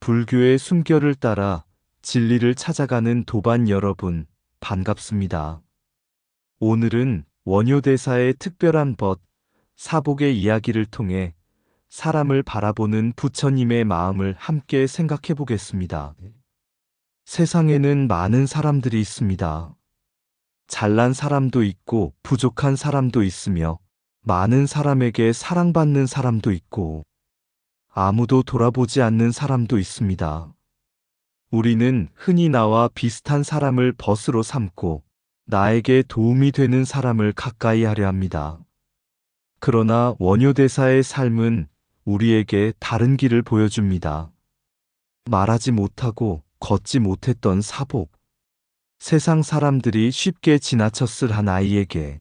불교의 숨결을 따라 진리를 찾아가는 도반 여러분, 반갑습니다. 오늘은 원효대사의 특별한 벗, 사복의 이야기를 통해 사람을 바라보는 부처님의 마음을 함께 생각해 보겠습니다. 세상에는 많은 사람들이 있습니다. 잘난 사람도 있고 부족한 사람도 있으며 많은 사람에게 사랑받는 사람도 있고 아무도 돌아보지 않는 사람도 있습니다. 우리는 흔히 나와 비슷한 사람을 벗으로 삼고 나에게 도움이 되는 사람을 가까이 하려 합니다. 그러나 원효대사의 삶은 우리에게 다른 길을 보여줍니다. 말하지 못하고 걷지 못했던 사복. 세상 사람들이 쉽게 지나쳤을 한 아이에게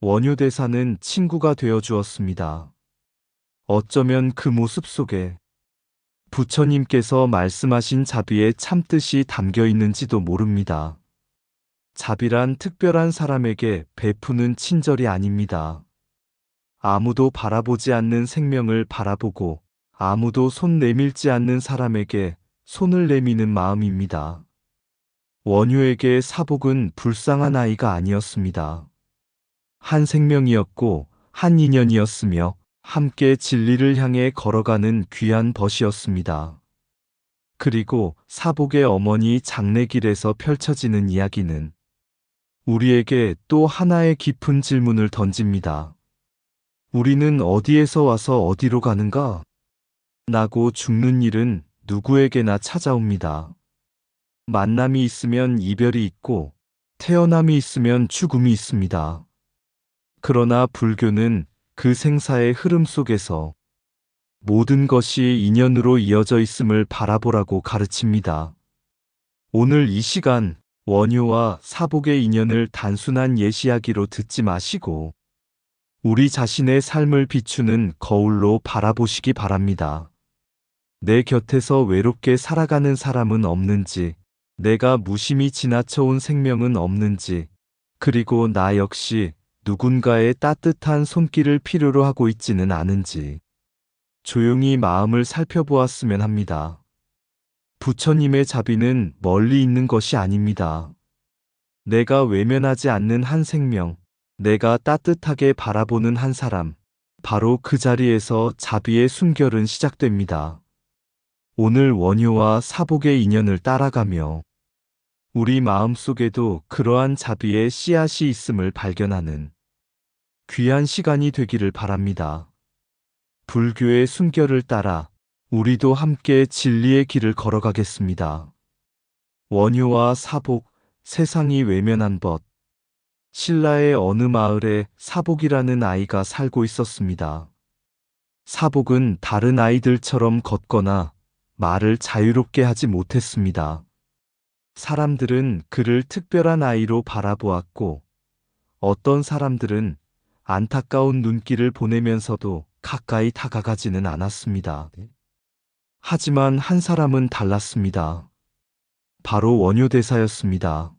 원효대사는 친구가 되어 주었습니다. 어쩌면 그 모습 속에 부처님께서 말씀하신 자비의 참뜻이 담겨 있는지도 모릅니다. 자비란 특별한 사람에게 베푸는 친절이 아닙니다. 아무도 바라보지 않는 생명을 바라보고 아무도 손 내밀지 않는 사람에게 손을 내미는 마음입니다. 원효에게 사복은 불쌍한 아이가 아니었습니다. 한 생명이었고 한 인연이었으며 함께 진리를 향해 걸어가는 귀한 벗이었습니다. 그리고 사복의 어머니 장례길에서 펼쳐지는 이야기는 우리에게 또 하나의 깊은 질문을 던집니다. 우리는 어디에서 와서 어디로 가는가? 나고 죽는 일은 누구에게나 찾아옵니다. 만남이 있으면 이별이 있고 태어남이 있으면 죽음이 있습니다. 그러나 불교는 그 생사의 흐름 속에서 모든 것이 인연으로 이어져 있음을 바라보라고 가르칩니다. 오늘 이 시간 원효와 사복의 인연을 단순한 예시하기로 듣지 마시고 우리 자신의 삶을 비추는 거울로 바라보시기 바랍니다. 내 곁에서 외롭게 살아가는 사람은 없는지, 내가 무심히 지나쳐온 생명은 없는지, 그리고 나 역시 누군가의 따뜻한 손길을 필요로 하고 있지는 않은지 조용히 마음을 살펴보았으면 합니다. 부처님의 자비는 멀리 있는 것이 아닙니다. 내가 외면하지 않는 한 생명, 내가 따뜻하게 바라보는 한 사람, 바로 그 자리에서 자비의 숨결은 시작됩니다. 오늘 원효와 사복의 인연을 따라가며 우리 마음속에도 그러한 자비의 씨앗이 있음을 발견하는 귀한 시간이 되기를 바랍니다. 불교의 숨결을 따라 우리도 함께 진리의 길을 걸어가겠습니다. 원효와 사복, 세상이 외면한 벗. 신라의 어느 마을에 사복이라는 아이가 살고 있었습니다. 사복은 다른 아이들처럼 걷거나 말을 자유롭게 하지 못했습니다. 사람들은 그를 특별한 아이로 바라보았고, 어떤 사람들은 안타까운 눈길을 보내면서도 가까이 다가가지는 않았습니다. 하지만 한 사람은 달랐습니다. 바로 원효대사였습니다.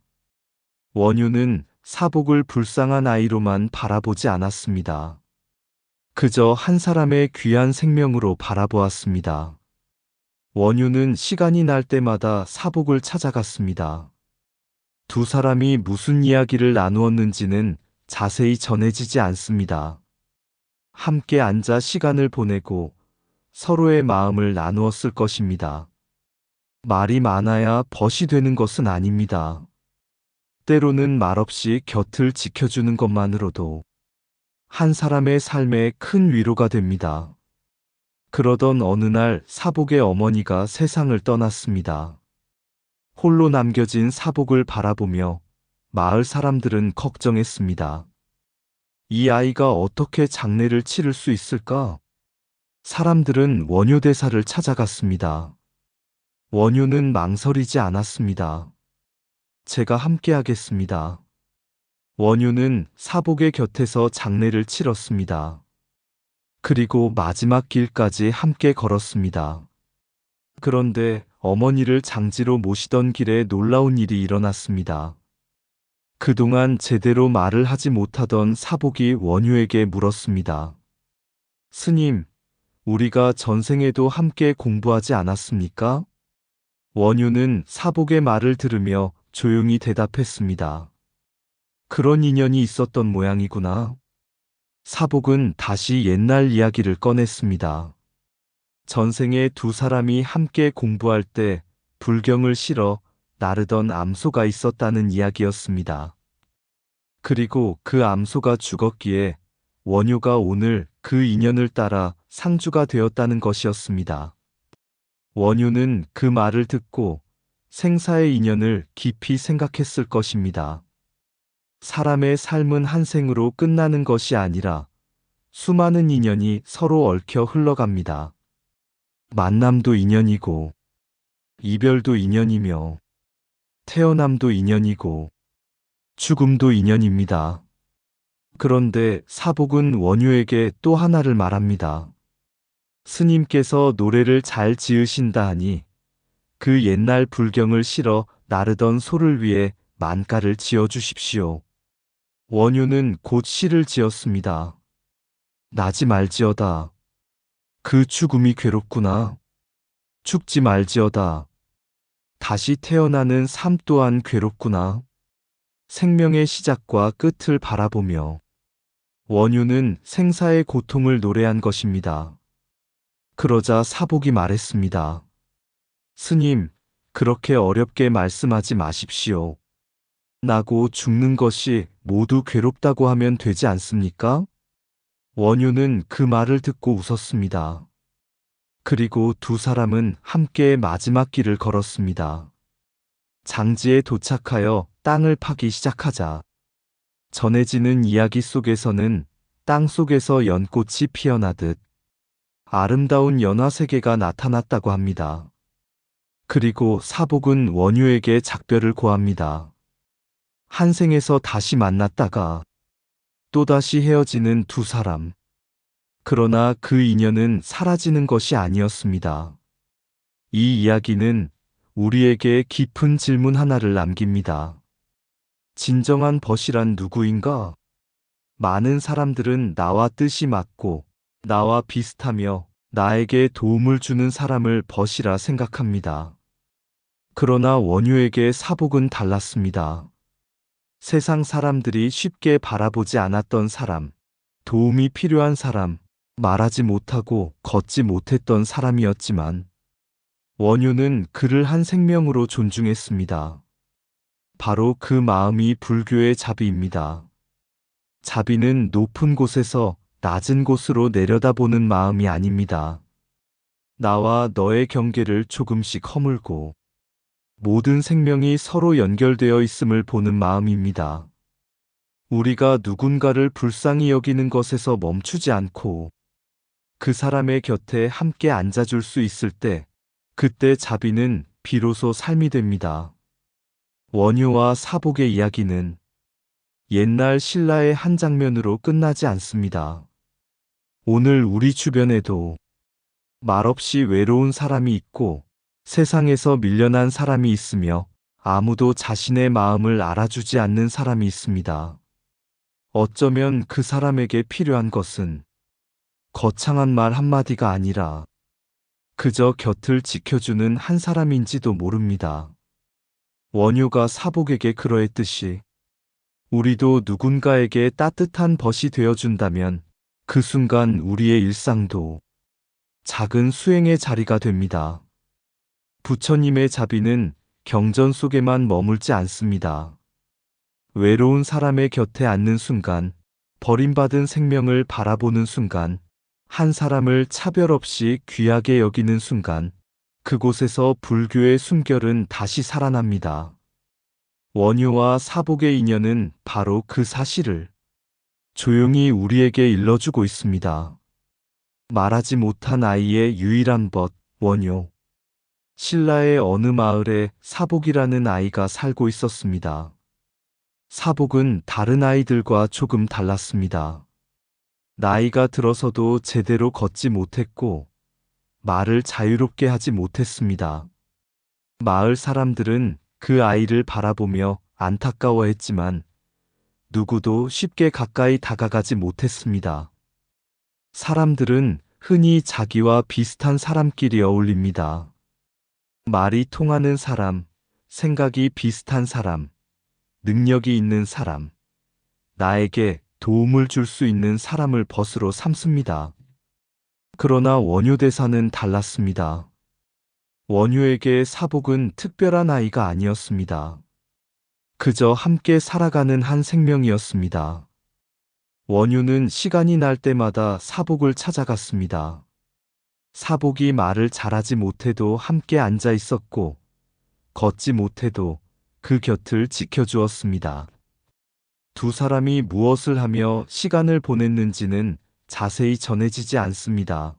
원효는 사복을 불쌍한 아이로만 바라보지 않았습니다. 그저 한 사람의 귀한 생명으로 바라보았습니다. 원효는 시간이 날 때마다 사복을 찾아갔습니다. 두 사람이 무슨 이야기를 나누었는지는 자세히 전해지지 않습니다. 함께 앉아 시간을 보내고 서로의 마음을 나누었을 것입니다. 말이 많아야 벗이 되는 것은 아닙니다. 때로는 말없이 곁을 지켜주는 것만으로도 한 사람의 삶에 큰 위로가 됩니다. 그러던 어느 날 사복의 어머니가 세상을 떠났습니다. 홀로 남겨진 사복을 바라보며 마을 사람들은 걱정했습니다. 이 아이가 어떻게 장례를 치를 수 있을까? 사람들은 원효대사를 찾아갔습니다. 원효는 망설이지 않았습니다. 제가 함께 하겠습니다. 원효는 사복의 곁에서 장례를 치렀습니다. 그리고 마지막 길까지 함께 걸었습니다. 그런데 어머니를 장지로 모시던 길에 놀라운 일이 일어났습니다. 그동안 제대로 말을 하지 못하던 사복이 원효에게 물었습니다. 스님, 우리가 전생에도 함께 공부하지 않았습니까? 원효는 사복의 말을 들으며 조용히 대답했습니다. 그런 인연이 있었던 모양이구나. 사복은 다시 옛날 이야기를 꺼냈습니다. 전생에 두 사람이 함께 공부할 때 불경을 실어 나르던 암소가 있었다는 이야기였습니다. 그리고 그 암소가 죽었기에 원효가 오늘 그 인연을 따라 상주가 되었다는 것이었습니다. 원효는 그 말을 듣고 생사의 인연을 깊이 생각했을 것입니다. 사람의 삶은 한 생으로 끝나는 것이 아니라 수많은 인연이 서로 얽혀 흘러갑니다. 만남도 인연이고, 이별도 인연이며, 태어남도 인연이고, 죽음도 인연입니다. 그런데 사복은 원효에게 또 하나를 말합니다. 스님께서 노래를 잘 지으신다 하니 그 옛날 불경을 실어 나르던 소를 위해 만가를 지어주십시오. 원효는 곧 시를 지었습니다. 나지 말지어다. 그 죽음이 괴롭구나. 죽지 말지어다. 다시 태어나는 삶 또한 괴롭구나. 생명의 시작과 끝을 바라보며 원효는 생사의 고통을 노래한 것입니다. 그러자 사복이 말했습니다. 스님, 그렇게 어렵게 말씀하지 마십시오. 나고 죽는 것이 모두 괴롭다고 하면 되지 않습니까? 원효는 그 말을 듣고 웃었습니다. 그리고 두 사람은 함께 마지막 길을 걸었습니다. 장지에 도착하여 땅을 파기 시작하자 전해지는 이야기 속에서는 땅 속에서 연꽃이 피어나듯 아름다운 연화세계가 나타났다고 합니다. 그리고 사복은 원효에게 작별을 고합니다. 한 생에서 다시 만났다가 또다시 헤어지는 두 사람. 그러나 그 인연은 사라지는 것이 아니었습니다. 이 이야기는 우리에게 깊은 질문 하나를 남깁니다. 진정한 벗이란 누구인가? 많은 사람들은 나와 뜻이 맞고 나와 비슷하며 나에게 도움을 주는 사람을 벗이라 생각합니다. 그러나 원효에게 사복은 달랐습니다. 세상 사람들이 쉽게 바라보지 않았던 사람, 도움이 필요한 사람, 말하지 못하고 걷지 못했던 사람이었지만 원효는 그를 한 생명으로 존중했습니다. 바로 그 마음이 불교의 자비입니다. 자비는 높은 곳에서 낮은 곳으로 내려다보는 마음이 아닙니다. 나와 너의 경계를 조금씩 허물고 모든 생명이 서로 연결되어 있음을 보는 마음입니다. 우리가 누군가를 불쌍히 여기는 것에서 멈추지 않고 그 사람의 곁에 함께 앉아줄 수 있을 때, 그때 자비는 비로소 삶이 됩니다. 원효와 사복의 이야기는 옛날 신라의 한 장면으로 끝나지 않습니다. 오늘 우리 주변에도 말없이 외로운 사람이 있고 세상에서 밀려난 사람이 있으며 아무도 자신의 마음을 알아주지 않는 사람이 있습니다. 어쩌면 그 사람에게 필요한 것은 거창한 말 한마디가 아니라 그저 곁을 지켜주는 한 사람인지도 모릅니다. 원효가 사복에게 그러했듯이 우리도 누군가에게 따뜻한 벗이 되어준다면 그 순간 우리의 일상도 작은 수행의 자리가 됩니다. 부처님의 자비는 경전 속에만 머물지 않습니다. 외로운 사람의 곁에 앉는 순간, 버림받은 생명을 바라보는 순간, 한 사람을 차별 없이 귀하게 여기는 순간, 그곳에서 불교의 숨결은 다시 살아납니다. 원효와 사복의 인연은 바로 그 사실을 조용히 우리에게 일러주고 있습니다. 말하지 못한 아이의 유일한 벗, 원효. 신라의 어느 마을에 사복이라는 아이가 살고 있었습니다. 사복은 다른 아이들과 조금 달랐습니다. 나이가 들어서도 제대로 걷지 못했고 말을 자유롭게 하지 못했습니다. 마을 사람들은 그 아이를 바라보며 안타까워했지만 누구도 쉽게 가까이 다가가지 못했습니다. 사람들은 흔히 자기와 비슷한 사람끼리 어울립니다. 말이 통하는 사람, 생각이 비슷한 사람, 능력이 있는 사람, 나에게 도움을 줄 수 있는 사람을 벗으로 삼습니다. 그러나 원효 대사는 달랐습니다. 원효에게 사복은 특별한 아이가 아니었습니다. 그저 함께 살아가는 한 생명이었습니다. 원효는 시간이 날 때마다 사복을 찾아갔습니다. 사복이 말을 잘하지 못해도 함께 앉아 있었고, 걷지 못해도 그 곁을 지켜주었습니다. 두 사람이 무엇을 하며 시간을 보냈는지는 자세히 전해지지 않습니다.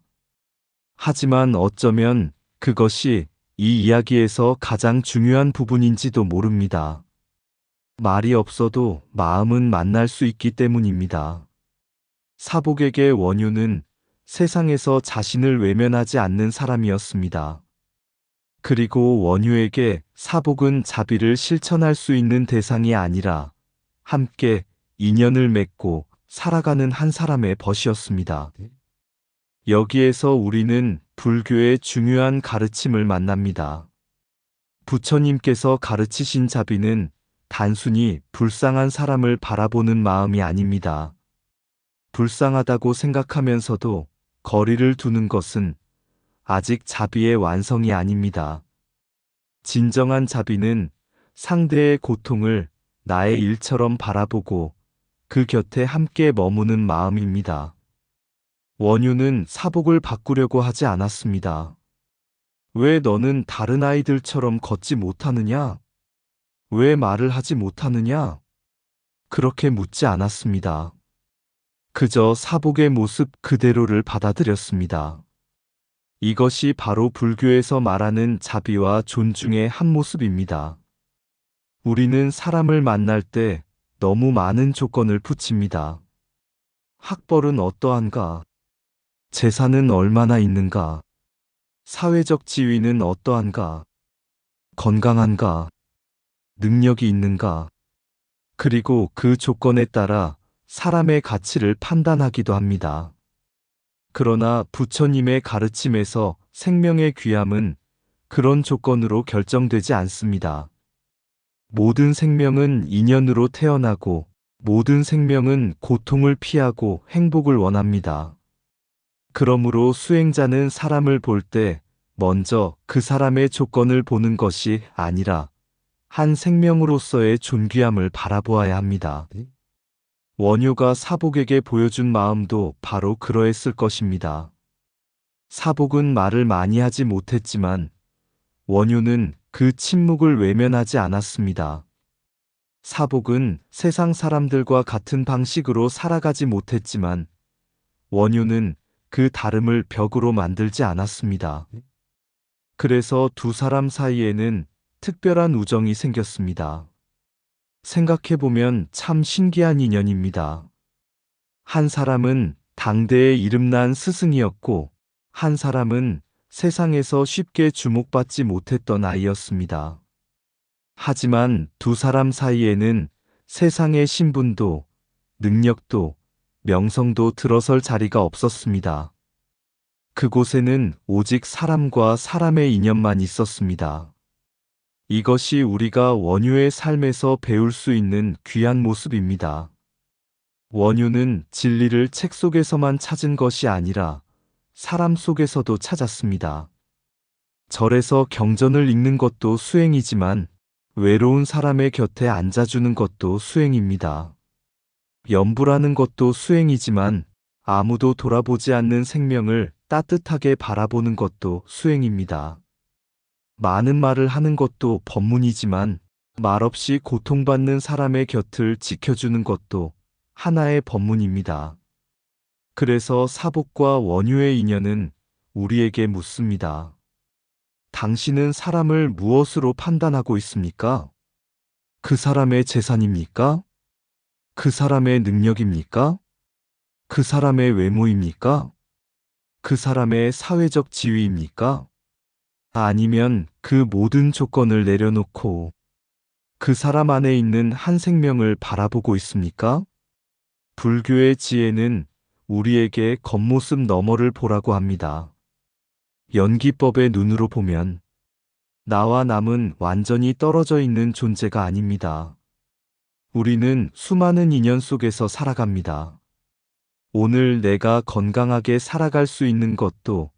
하지만 어쩌면 그것이 이 이야기에서 가장 중요한 부분인지도 모릅니다. 말이 없어도 마음은 만날 수 있기 때문입니다. 사복에게 원효는 세상에서 자신을 외면하지 않는 사람이었습니다. 그리고 원효에게 사복은 자비를 실천할 수 있는 대상이 아니라 함께 인연을 맺고 살아가는 한 사람의 벗이었습니다. 여기에서 우리는 불교의 중요한 가르침을 만납니다. 부처님께서 가르치신 자비는 단순히 불쌍한 사람을 바라보는 마음이 아닙니다. 불쌍하다고 생각하면서도 거리를 두는 것은 아직 자비의 완성이 아닙니다. 진정한 자비는 상대의 고통을 나의 일처럼 바라보고 그 곁에 함께 머무는 마음입니다. 원효는 사복을 바꾸려고 하지 않았습니다. 왜 너는 다른 아이들처럼 걷지 못하느냐? 왜 말을 하지 못하느냐? 그렇게 묻지 않았습니다. 그저 사복의 모습 그대로를 받아들였습니다. 이것이 바로 불교에서 말하는 자비와 존중의 한 모습입니다. 우리는 사람을 만날 때 너무 많은 조건을 붙입니다. 학벌은 어떠한가? 재산은 얼마나 있는가? 사회적 지위는 어떠한가? 건강한가? 능력이 있는가? 그리고 그 조건에 따라 사람의 가치를 판단하기도 합니다. 그러나 부처님의 가르침에서 생명의 귀함은 그런 조건으로 결정되지 않습니다. 모든 생명은 인연으로 태어나고 모든 생명은 고통을 피하고 행복을 원합니다. 그러므로 수행자는 사람을 볼 때 먼저 그 사람의 조건을 보는 것이 아니라 한 생명으로서의 존귀함을 바라보아야 합니다. 원효가 사복에게 보여준 마음도 바로 그러했을 것입니다. 사복은 말을 많이 하지 못했지만 원효는 그 침묵을 외면하지 않았습니다. 사복은 세상 사람들과 같은 방식으로 살아가지 못했지만 원효는 그 다름을 벽으로 만들지 않았습니다. 그래서 두 사람 사이에는 특별한 우정이 생겼습니다. 생각해보면 참 신기한 인연입니다. 한 사람은 당대에 이름난 스승이었고, 한 사람은 세상에서 쉽게 주목받지 못했던 아이였습니다. 하지만 두 사람 사이에는 세상의 신분도, 능력도, 명성도 들어설 자리가 없었습니다. 그곳에는 오직 사람과 사람의 인연만 있었습니다. 이것이 우리가 원효의 삶에서 배울 수 있는 귀한 모습입니다. 원효는 진리를 책 속에서만 찾은 것이 아니라 사람 속에서도 찾았습니다. 절에서 경전을 읽는 것도 수행이지만 외로운 사람의 곁에 앉아주는 것도 수행입니다. 염불하는 것도 수행이지만 아무도 돌아보지 않는 생명을 따뜻하게 바라보는 것도 수행입니다. 많은 말을 하는 것도 법문이지만 말없이 고통받는 사람의 곁을 지켜주는 것도 하나의 법문입니다. 그래서 사복과 원효의 인연은 우리에게 묻습니다. 당신은 사람을 무엇으로 판단하고 있습니까? 그 사람의 재산입니까? 그 사람의 능력입니까? 그 사람의 외모입니까? 그 사람의 사회적 지위입니까? 아니면 그 모든 조건을 내려놓고 그 사람 안에 있는 한 생명을 바라보고 있습니까? 불교의 지혜는 우리에게 겉모습 너머를 보라고 합니다. 연기법의 눈으로 보면 나와 남은 완전히 떨어져 있는 존재가 아닙니다. 우리는 수많은 인연 속에서 살아갑니다. 오늘 내가 건강하게 살아갈 수 있는 것도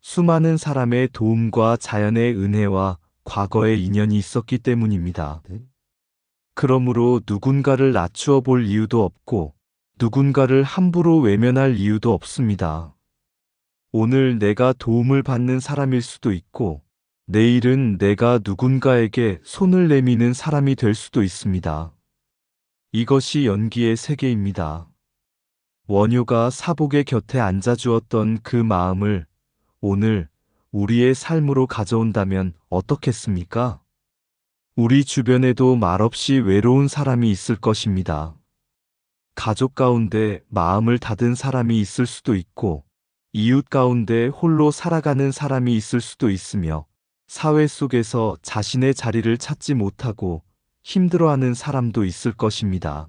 수많은 사람의 도움과 자연의 은혜와 과거의 인연이 있었기 때문입니다. 그러므로 누군가를 낮추어 볼 이유도 없고 누군가를 함부로 외면할 이유도 없습니다. 오늘 내가 도움을 받는 사람일 수도 있고 내일은 내가 누군가에게 손을 내미는 사람이 될 수도 있습니다. 이것이 연기의 세계입니다. 원효가 사복의 곁에 앉아주었던 그 마음을 오늘 우리의 삶으로 가져온다면 어떻겠습니까? 우리 주변에도 말없이 외로운 사람이 있을 것입니다. 가족 가운데 마음을 닫은 사람이 있을 수도 있고, 이웃 가운데 홀로 살아가는 사람이 있을 수도 있으며, 사회 속에서 자신의 자리를 찾지 못하고 힘들어하는 사람도 있을 것입니다.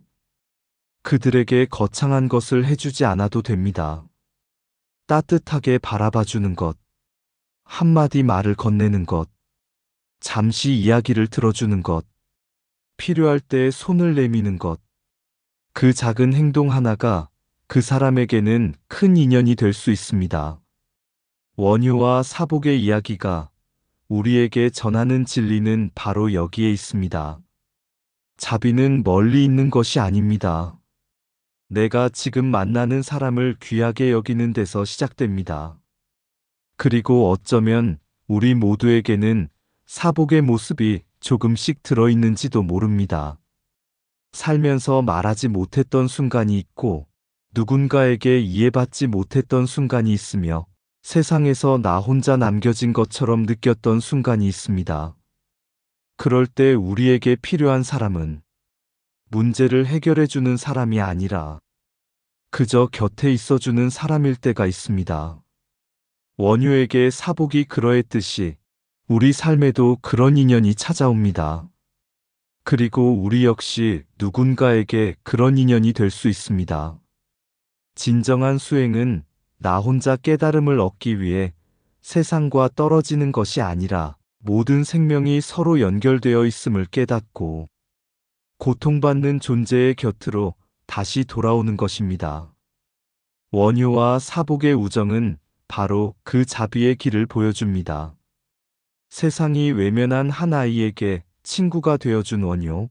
그들에게 거창한 것을 해주지 않아도 됩니다. 따뜻하게 바라봐주는 것, 한마디 말을 건네는 것, 잠시 이야기를 들어주는 것, 필요할 때 손을 내미는 것, 그 작은 행동 하나가 그 사람에게는 큰 인연이 될 수 있습니다. 원효와 사복의 이야기가 우리에게 전하는 진리는 바로 여기에 있습니다. 자비는 멀리 있는 것이 아닙니다. 내가 지금 만나는 사람을 귀하게 여기는 데서 시작됩니다. 그리고 어쩌면 우리 모두에게는 사복의 모습이 조금씩 들어있는지도 모릅니다. 살면서 말하지 못했던 순간이 있고 누군가에게 이해받지 못했던 순간이 있으며 세상에서 나 혼자 남겨진 것처럼 느꼈던 순간이 있습니다. 그럴 때 우리에게 필요한 사람은 문제를 해결해주는 사람이 아니라 그저 곁에 있어주는 사람일 때가 있습니다. 원효에게 사복이 그러했듯이 우리 삶에도 그런 인연이 찾아옵니다. 그리고 우리 역시 누군가에게 그런 인연이 될 수 있습니다. 진정한 수행은 나 혼자 깨달음을 얻기 위해 세상과 떨어지는 것이 아니라 모든 생명이 서로 연결되어 있음을 깨닫고 고통받는 존재의 곁으로 다시 돌아오는 것입니다. 원효와 사복의 우정은 바로 그 자비의 길을 보여줍니다. 세상이 외면한 한 아이에게 친구가 되어준 원효.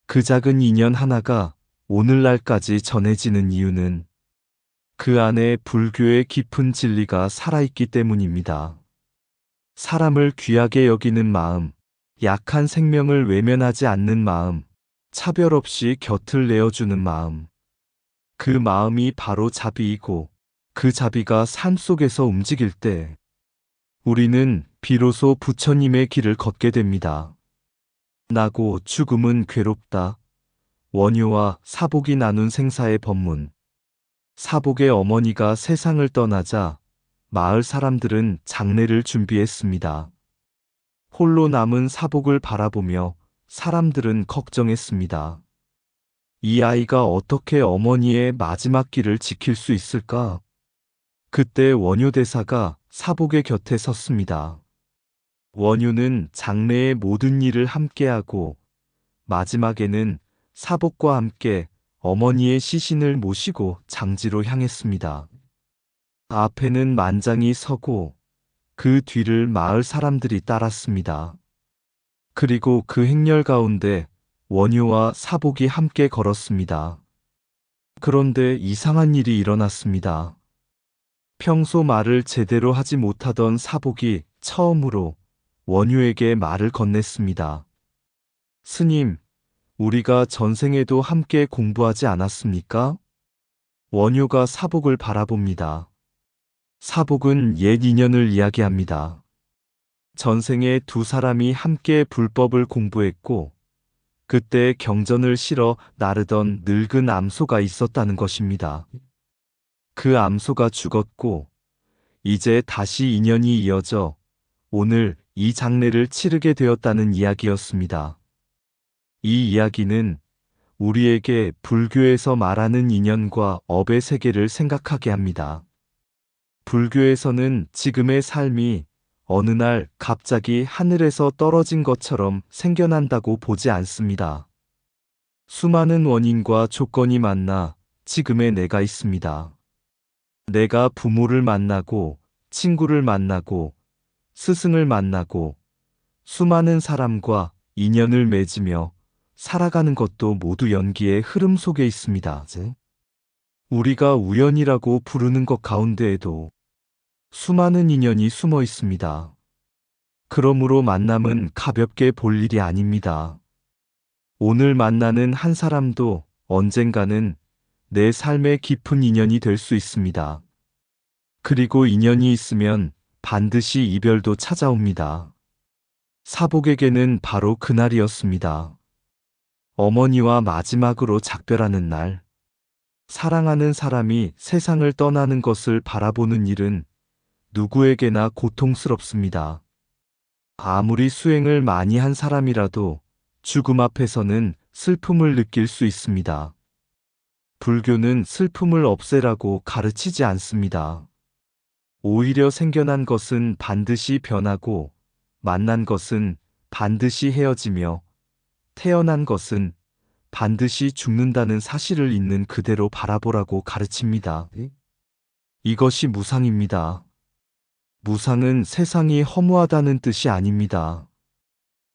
그 작은 인연 하나가 오늘날까지 전해지는 이유는 그 안에 불교의 깊은 진리가 살아있기 때문입니다. 사람을 귀하게 여기는 마음, 약한 생명을 외면하지 않는 마음, 차별 없이 곁을 내어주는 마음. 그 마음이 바로 자비이고 그 자비가 삶 속에서 움직일 때 우리는 비로소 부처님의 길을 걷게 됩니다. 나고 죽음은 괴롭다. 원효와 사복이 나눈 생사의 법문. 사복의 어머니가 세상을 떠나자 마을 사람들은 장례를 준비했습니다. 홀로 남은 사복을 바라보며 사람들은 걱정했습니다. 이 아이가 어떻게 어머니의 마지막 길을 지킬 수 있을까? 그때 원효 대사가 사복의 곁에 섰습니다. 원효는 장래의 모든 일을 함께하고 마지막에는 사복과 함께 어머니의 시신을 모시고 장지로 향했습니다. 앞에는 만장이 서고 그 뒤를 마을 사람들이 따랐습니다. 그리고 그 행렬 가운데 원효와 사복이 함께 걸었습니다. 그런데 이상한 일이 일어났습니다. 평소 말을 제대로 하지 못하던 사복이 처음으로 원효에게 말을 건넸습니다. 스님, 우리가 전생에도 함께 공부하지 않았습니까? 원효가 사복을 바라봅니다. 사복은 옛 인연을 이야기합니다. 전생에 두 사람이 함께 불법을 공부했고 그때 경전을 실어 나르던 늙은 암소가 있었다는 것입니다. 그 암소가 죽었고 이제 다시 인연이 이어져 오늘 이 장례를 치르게 되었다는 이야기였습니다. 이 이야기는 우리에게 불교에서 말하는 인연과 업의 세계를 생각하게 합니다. 불교에서는 지금의 삶이 어느 날 갑자기 하늘에서 떨어진 것처럼 생겨난다고 보지 않습니다. 수많은 원인과 조건이 만나 지금의 내가 있습니다. 내가 부모를 만나고 친구를 만나고 스승을 만나고 수많은 사람과 인연을 맺으며 살아가는 것도 모두 연기의 흐름 속에 있습니다. 우리가 우연이라고 부르는 것 가운데에도 수많은 인연이 숨어 있습니다. 그러므로 만남은 가볍게 볼 일이 아닙니다. 오늘 만나는 한 사람도 언젠가는 내 삶의 깊은 인연이 될 수 있습니다. 그리고 인연이 있으면 반드시 이별도 찾아옵니다. 사복에게는 바로 그날이었습니다. 어머니와 마지막으로 작별하는 날. 사랑하는 사람이 세상을 떠나는 것을 바라보는 일은 누구에게나 고통스럽습니다. 아무리 수행을 많이 한 사람이라도 죽음 앞에서는 슬픔을 느낄 수 있습니다. 불교는 슬픔을 없애라고 가르치지 않습니다. 오히려 생겨난 것은 반드시 변하고, 만난 것은 반드시 헤어지며, 태어난 것은 반드시 죽는다는 사실을 있는 그대로 바라보라고 가르칩니다. 이것이 무상입니다. 무상은 세상이 허무하다는 뜻이 아닙니다.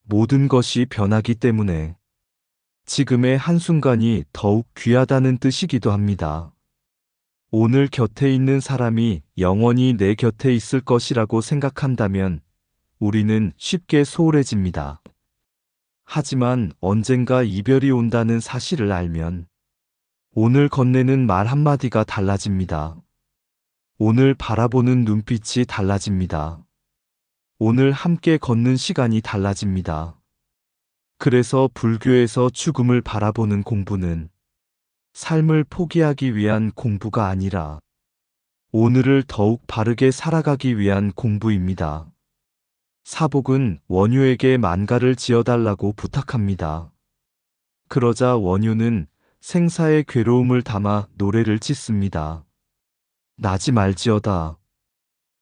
모든 것이 변하기 때문에 지금의 한순간이 더욱 귀하다는 뜻이기도 합니다. 오늘 곁에 있는 사람이 영원히 내 곁에 있을 것이라고 생각한다면 우리는 쉽게 소홀해집니다. 하지만 언젠가 이별이 온다는 사실을 알면 오늘 건네는 말 한마디가 달라집니다. 오늘 바라보는 눈빛이 달라집니다. 오늘 함께 걷는 시간이 달라집니다. 그래서 불교에서 죽음을 바라보는 공부는 삶을 포기하기 위한 공부가 아니라 오늘을 더욱 바르게 살아가기 위한 공부입니다. 사복은 원효에게 만가를 지어달라고 부탁합니다. 그러자 원효는 생사의 괴로움을 담아 노래를 짓습니다. 나지 말지어다.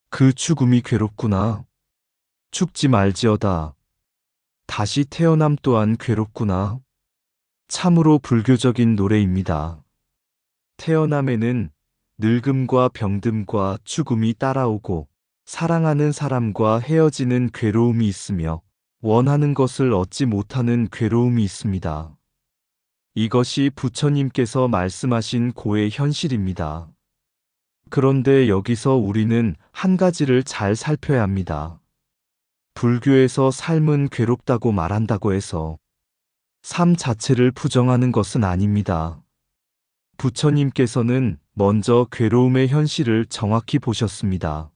그 죽음이 괴롭구나. 죽지 말지어다. 다시 태어남 또한 괴롭구나. 참으로 불교적인 노래입니다. 태어남에는 늙음과 병듦과 죽음이 따라오고 사랑하는 사람과 헤어지는 괴로움이 있으며 원하는 것을 얻지 못하는 괴로움이 있습니다. 이것이 부처님께서 말씀하신 고의 현실입니다. 그런데 여기서 우리는 한 가지를 잘 살펴야 합니다. 불교에서 삶은 괴롭다고 말한다고 해서 삶 자체를 부정하는 것은 아닙니다. 부처님께서는 먼저 괴로움의 현실을 정확히 보셨습니다.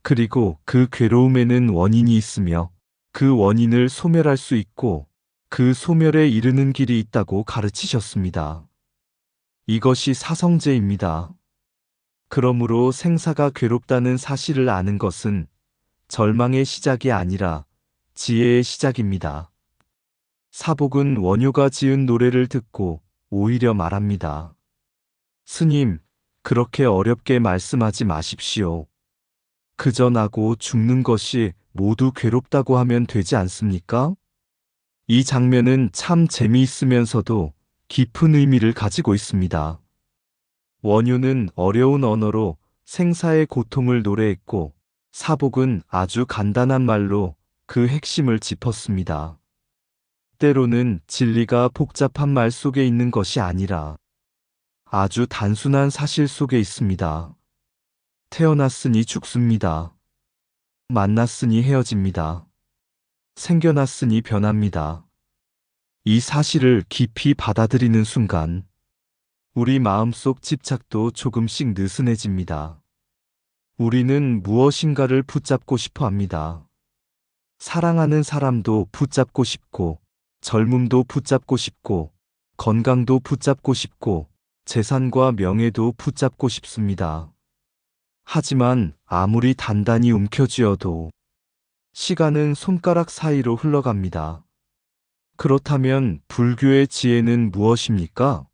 그리고 그 괴로움에는 원인이 있으며 그 원인을 소멸할 수 있고 그 소멸에 이르는 길이 있다고 가르치셨습니다. 이것이 사성제입니다. 그러므로 생사가 괴롭다는 사실을 아는 것은 절망의 시작이 아니라 지혜의 시작입니다. 사복은 원효가 지은 노래를 듣고 오히려 말합니다. 스님, 그렇게 어렵게 말씀하지 마십시오. 그저 나고 죽는 것이 모두 괴롭다고 하면 되지 않습니까? 이 장면은 참 재미있으면서도 깊은 의미를 가지고 있습니다. 원효는 어려운 언어로 생사의 고통을 노래했고 사복은 아주 간단한 말로 그 핵심을 짚었습니다. 때로는 진리가 복잡한 말 속에 있는 것이 아니라 아주 단순한 사실 속에 있습니다. 태어났으니 죽습니다. 만났으니 헤어집니다. 생겨났으니 변합니다. 이 사실을 깊이 받아들이는 순간 우리 마음속 집착도 조금씩 느슨해집니다. 우리는 무엇인가를 붙잡고 싶어 합니다. 사랑하는 사람도 붙잡고 싶고, 젊음도 붙잡고 싶고, 건강도 붙잡고 싶고, 재산과 명예도 붙잡고 싶습니다. 하지만 아무리 단단히 움켜쥐어도 시간은 손가락 사이로 흘러갑니다. 그렇다면 불교의 지혜는 무엇입니까?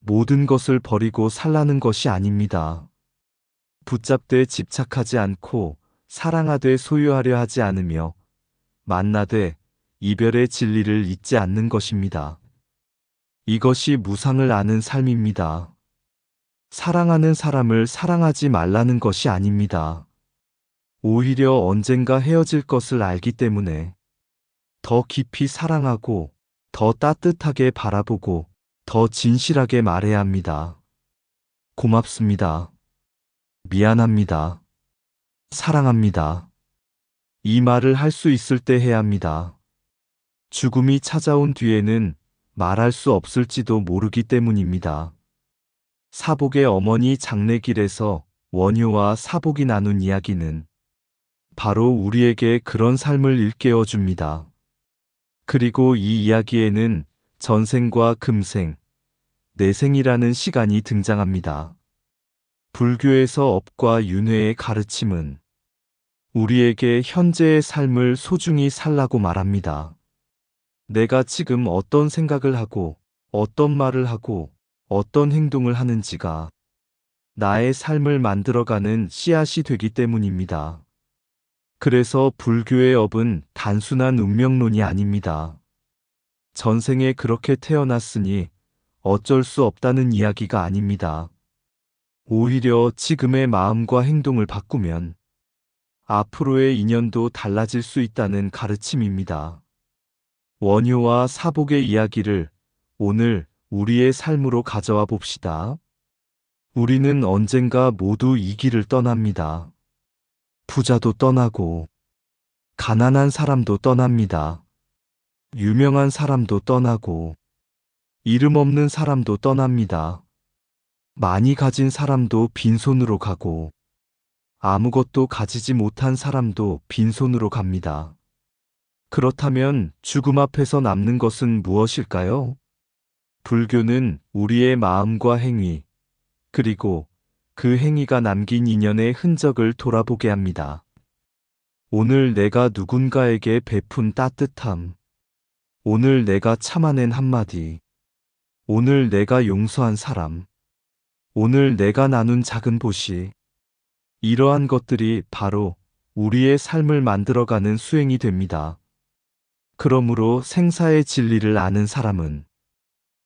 모든 것을 버리고 살라는 것이 아닙니다. 붙잡되 집착하지 않고 사랑하되 소유하려 하지 않으며 만나되 이별의 진리를 잊지 않는 것입니다. 이것이 무상을 아는 삶입니다. 사랑하는 사람을 사랑하지 말라는 것이 아닙니다. 오히려 언젠가 헤어질 것을 알기 때문에 더 깊이 사랑하고 더 따뜻하게 바라보고 더 진실하게 말해야 합니다. 고맙습니다. 미안합니다. 사랑합니다. 이 말을 할 수 있을 때 해야 합니다. 죽음이 찾아온 뒤에는 말할 수 없을지도 모르기 때문입니다. 사복의 어머니 장례길에서 원효와 사복이 나눈 이야기는 바로 우리에게 그런 삶을 일깨워 줍니다. 그리고 이 이야기에는 전생과 금생, 내생이라는 시간이 등장합니다. 불교에서 업과 윤회의 가르침은 우리에게 현재의 삶을 소중히 살라고 말합니다. 내가 지금 어떤 생각을 하고 어떤 말을 하고 어떤 행동을 하는지가 나의 삶을 만들어가는 씨앗이 되기 때문입니다. 그래서 불교의 업은 단순한 운명론이 아닙니다. 전생에 그렇게 태어났으니 어쩔 수 없다는 이야기가 아닙니다. 오히려 지금의 마음과 행동을 바꾸면 앞으로의 인연도 달라질 수 있다는 가르침입니다. 원효와 사복의 이야기를 오늘 우리의 삶으로 가져와 봅시다. 우리는 언젠가 모두 이 길을 떠납니다. 부자도 떠나고, 가난한 사람도 떠납니다. 유명한 사람도 떠나고, 이름 없는 사람도 떠납니다. 많이 가진 사람도 빈손으로 가고, 아무것도 가지지 못한 사람도 빈손으로 갑니다. 그렇다면 죽음 앞에서 남는 것은 무엇일까요? 불교는 우리의 마음과 행위, 그리고 그 행위가 남긴 인연의 흔적을 돌아보게 합니다. 오늘 내가 누군가에게 베푼 따뜻함, 오늘 내가 참아낸 한마디, 오늘 내가 용서한 사람, 오늘 내가 나눈 작은 보시, 이러한 것들이 바로 우리의 삶을 만들어가는 수행이 됩니다. 그러므로 생사의 진리를 아는 사람은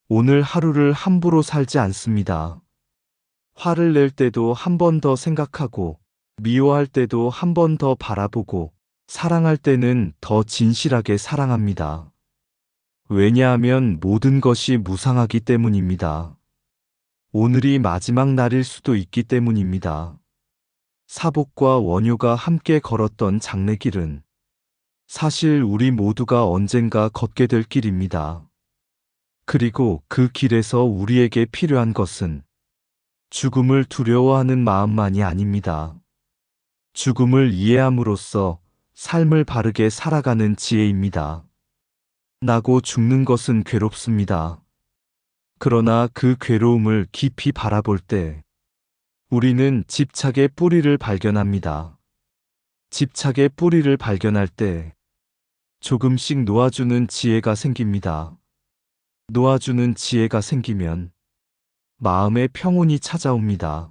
오늘 하루를 함부로 살지 않습니다. 화를 낼 때도 한 번 더 생각하고, 미워할 때도 한 번 더 바라보고, 사랑할 때는 더 진실하게 사랑합니다. 왜냐하면 모든 것이 무상하기 때문입니다. 오늘이 마지막 날일 수도 있기 때문입니다. 사복과 원효가 함께 걸었던 장례길은 사실 우리 모두가 언젠가 걷게 될 길입니다. 그리고 그 길에서 우리에게 필요한 것은 죽음을 두려워하는 마음만이 아닙니다. 죽음을 이해함으로써 삶을 바르게 살아가는 지혜입니다. 나고 죽는 것은 괴롭습니다. 그러나 그 괴로움을 깊이 바라볼 때 우리는 집착의 뿌리를 발견합니다. 집착의 뿌리를 발견할 때 조금씩 놓아주는 지혜가 생깁니다. 놓아주는 지혜가 생기면 마음의 평온이 찾아옵니다.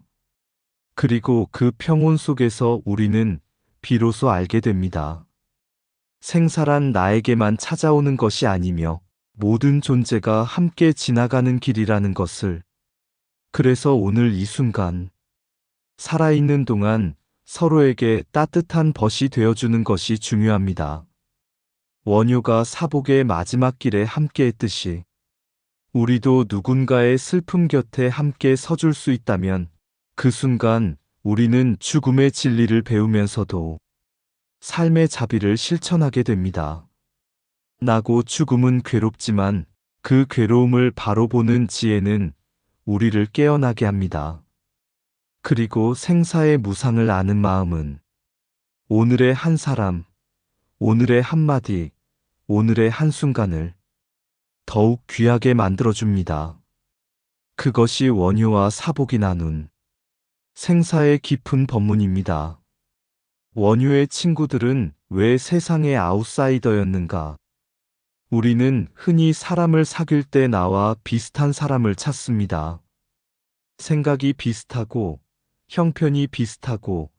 그리고 그 평온 속에서 우리는 비로소 알게 됩니다. 생사란 나에게만 찾아오는 것이 아니며 모든 존재가 함께 지나가는 길이라는 것을. 그래서 오늘 이 순간, 살아있는 동안 서로에게 따뜻한 벗이 되어주는 것이 중요합니다. 원효가 사복의 마지막 길에 함께 했듯이 우리도 누군가의 슬픔 곁에 함께 서줄 수 있다면 그 순간 우리는 죽음의 진리를 배우면서도 삶의 자비를 실천하게 됩니다. 나고 죽음은 괴롭지만 그 괴로움을 바로 보는 지혜는 우리를 깨어나게 합니다. 그리고 생사의 무상을 아는 마음은 오늘의 한 사람, 오늘의 한마디, 오늘의 한순간을 더욱 귀하게 만들어줍니다. 그것이 원효와 사복이 나눈 생사의 깊은 법문입니다. 원효의 친구들은 왜 세상의 아웃사이더였는가? 우리는 흔히 사람을 사귈 때 나와 비슷한 사람을 찾습니다. 생각이 비슷하고, 형편이 비슷하고,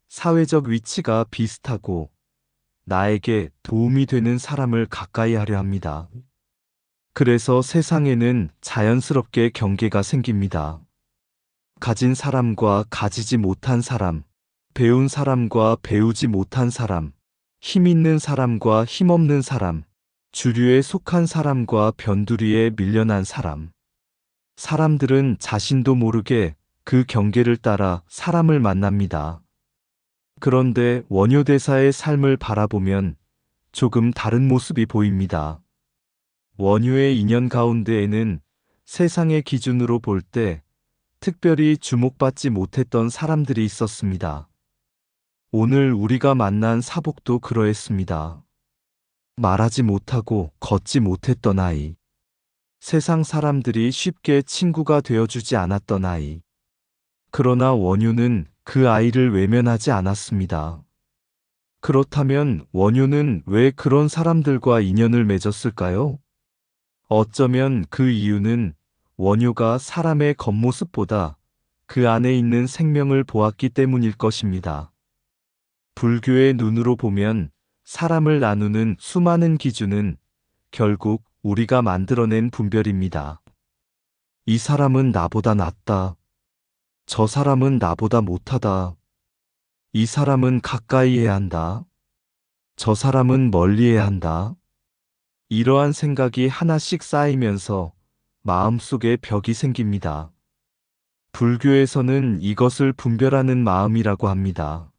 사회적 위치가 비슷하고, 나에게 도움이 되는 사람을 가까이 하려 합니다. 그래서 세상에는 자연스럽게 경계가 생깁니다. 가진 사람과 가지지 못한 사람, 배운 사람과 배우지 못한 사람, 힘 있는 사람과 힘 없는 사람, 주류에 속한 사람과 변두리에 밀려난 사람. 사람들은 자신도 모르게 그 경계를 따라 사람을 만납니다. 그런데 원효대사의 삶을 바라보면 조금 다른 모습이 보입니다. 원효의 인연 가운데에는 세상의 기준으로 볼 때 특별히 주목받지 못했던 사람들이 있었습니다. 오늘 우리가 만난 사복도 그러했습니다. 말하지 못하고 걷지 못했던 아이. 세상 사람들이 쉽게 친구가 되어주지 않았던 아이. 그러나 원효는 그 아이를 외면하지 않았습니다. 그렇다면 원효는 왜 그런 사람들과 인연을 맺었을까요? 어쩌면 그 이유는 원효가 사람의 겉모습보다 그 안에 있는 생명을 보았기 때문일 것입니다. 불교의 눈으로 보면 사람을 나누는 수많은 기준은 결국 우리가 만들어낸 분별입니다. 이 사람은 나보다 낫다. 저 사람은 나보다 못하다. 이 사람은 가까이 해야 한다. 저 사람은 멀리 해야 한다. 이러한 생각이 하나씩 쌓이면서 마음속에 벽이 생깁니다. 불교에서는 이것을 분별하는 마음이라고 합니다.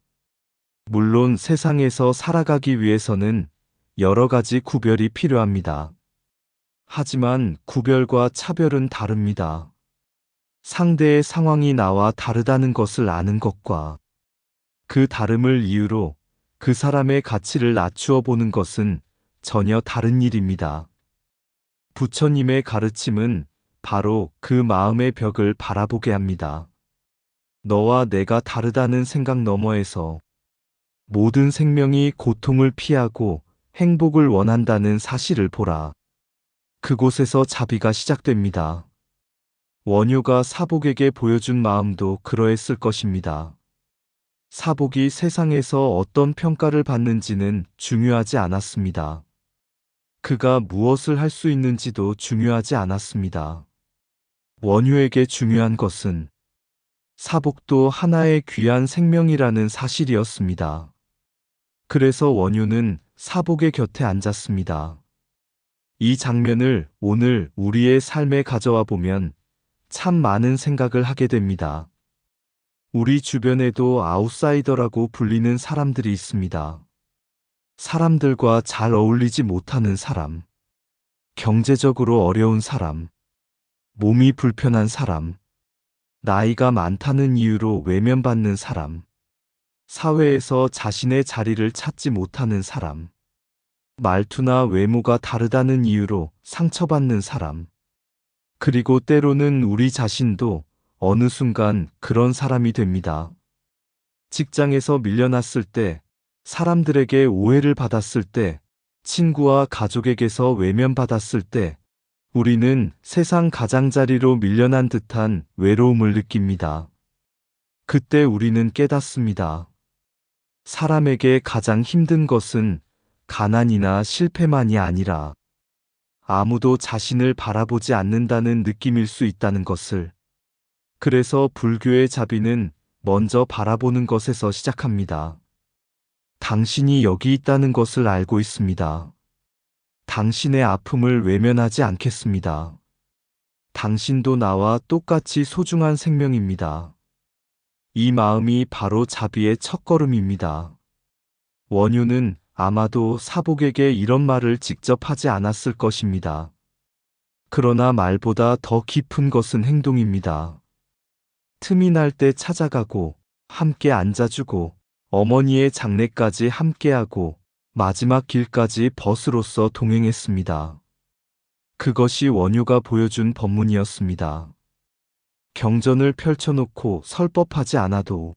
물론 세상에서 살아가기 위해서는 여러 가지 구별이 필요합니다. 하지만 구별과 차별은 다릅니다. 상대의 상황이 나와 다르다는 것을 아는 것과 그 다름을 이유로 그 사람의 가치를 낮추어 보는 것은 전혀 다른 일입니다. 부처님의 가르침은 바로 그 마음의 벽을 바라보게 합니다. 너와 내가 다르다는 생각 너머에서 모든 생명이 고통을 피하고 행복을 원한다는 사실을 보라. 그곳에서 자비가 시작됩니다. 원효가 사복에게 보여준 마음도 그러했을 것입니다. 사복이 세상에서 어떤 평가를 받는지는 중요하지 않았습니다. 그가 무엇을 할 수 있는지도 중요하지 않았습니다. 원효에게 중요한 것은 사복도 하나의 귀한 생명이라는 사실이었습니다. 그래서 원효는 사복의 곁에 앉았습니다. 이 장면을 오늘 우리의 삶에 가져와 보면 참 많은 생각을 하게 됩니다. 우리 주변에도 아웃사이더라고 불리는 사람들이 있습니다. 사람들과 잘 어울리지 못하는 사람, 경제적으로 어려운 사람, 몸이 불편한 사람, 나이가 많다는 이유로 외면받는 사람, 사회에서 자신의 자리를 찾지 못하는 사람, 말투나 외모가 다르다는 이유로 상처받는 사람, 그리고 때로는 우리 자신도 어느 순간 그런 사람이 됩니다. 직장에서 밀려났을 때, 사람들에게 오해를 받았을 때, 친구와 가족에게서 외면받았을 때, 우리는 세상 가장자리로 밀려난 듯한 외로움을 느낍니다. 그때 우리는 깨닫습니다. 사람에게 가장 힘든 것은 가난이나 실패만이 아니라 아무도 자신을 바라보지 않는다는 느낌일 수 있다는 것을. 그래서 불교의 자비는 먼저 바라보는 것에서 시작합니다. 당신이 여기 있다는 것을 알고 있습니다. 당신의 아픔을 외면하지 않겠습니다. 당신도 나와 똑같이 소중한 생명입니다. 이 마음이 바로 자비의 첫걸음입니다. 원효는 아마도 사복에게 이런 말을 직접 하지 않았을 것입니다. 그러나 말보다 더 깊은 것은 행동입니다. 틈이 날 때 찾아가고 함께 앉아주고 어머니의 장례까지 함께하고 마지막 길까지 벗으로서 동행했습니다. 그것이 원효가 보여준 법문이었습니다. 경전을 펼쳐놓고 설법하지 않아도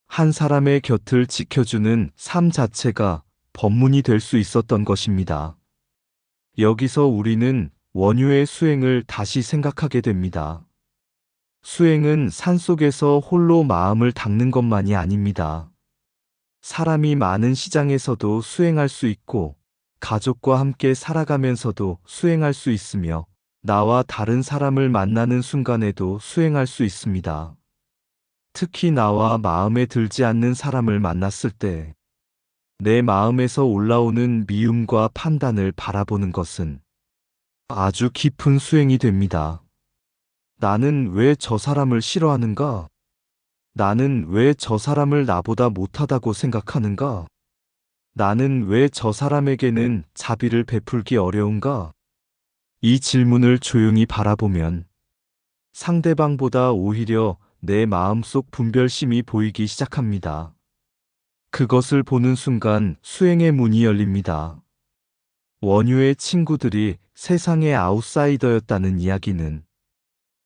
한 사람의 곁을 지켜주는 삶 자체가 법문이 될 수 있었던 것입니다. 여기서 우리는 원효의 수행을 다시 생각하게 됩니다. 수행은 산속에서 홀로 마음을 닦는 것만이 아닙니다. 사람이 많은 시장에서도 수행할 수 있고, 가족과 함께 살아가면서도 수행할 수 있으며, 나와 다른 사람을 만나는 순간에도 수행할 수 있습니다. 특히 나와 마음에 들지 않는 사람을 만났을 때, 내 마음에서 올라오는 미움과 판단을 바라보는 것은 아주 깊은 수행이 됩니다. 나는 왜 저 사람을 싫어하는가? 나는 왜 저 사람을 나보다 못하다고 생각하는가? 나는 왜 저 사람에게는 자비를 베풀기 어려운가? 이 질문을 조용히 바라보면 상대방보다 오히려 내 마음속 분별심이 보이기 시작합니다. 그것을 보는 순간 수행의 문이 열립니다. 원효의 친구들이 세상의 아웃사이더였다는 이야기는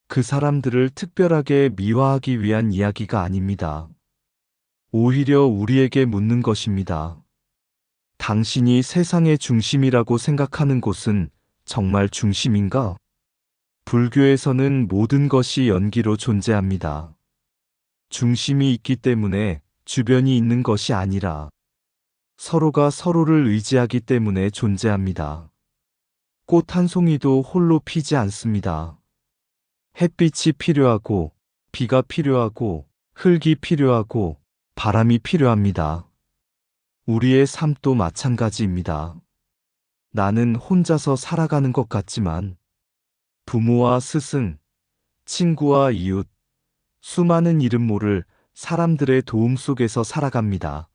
그 사람들을 특별하게 미화하기 위한 이야기가 아닙니다. 오히려 우리에게 묻는 것입니다. 당신이 세상의 중심이라고 생각하는 곳은 정말 중심인가? 불교에서는 모든 것이 연기로 존재합니다. 중심이 있기 때문에 주변이 있는 것이 아니라 서로가 서로를 의지하기 때문에 존재합니다. 꽃 한 송이도 홀로 피지 않습니다. 햇빛이 필요하고, 비가 필요하고, 흙이 필요하고, 바람이 필요합니다. 우리의 삶도 마찬가지입니다. 나는 혼자서 살아가는 것 같지만, 부모와 스승, 친구와 이웃, 수많은 이름 모를 사람들의 도움 속에서 살아갑니다.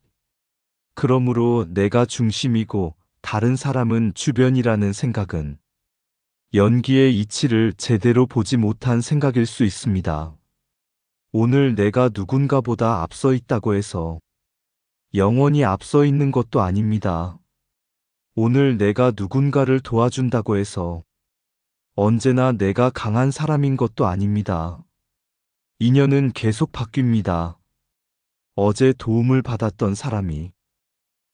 그러므로 내가 중심이고 다른 사람은 주변이라는 생각은 연기의 이치를 제대로 보지 못한 생각일 수 있습니다. 오늘 내가 누군가보다 앞서 있다고 해서 영원히 앞서 있는 것도 아닙니다. 오늘 내가 누군가를 도와준다고 해서 언제나 내가 강한 사람인 것도 아닙니다. 인연은 계속 바뀝니다. 어제 도움을 받았던 사람이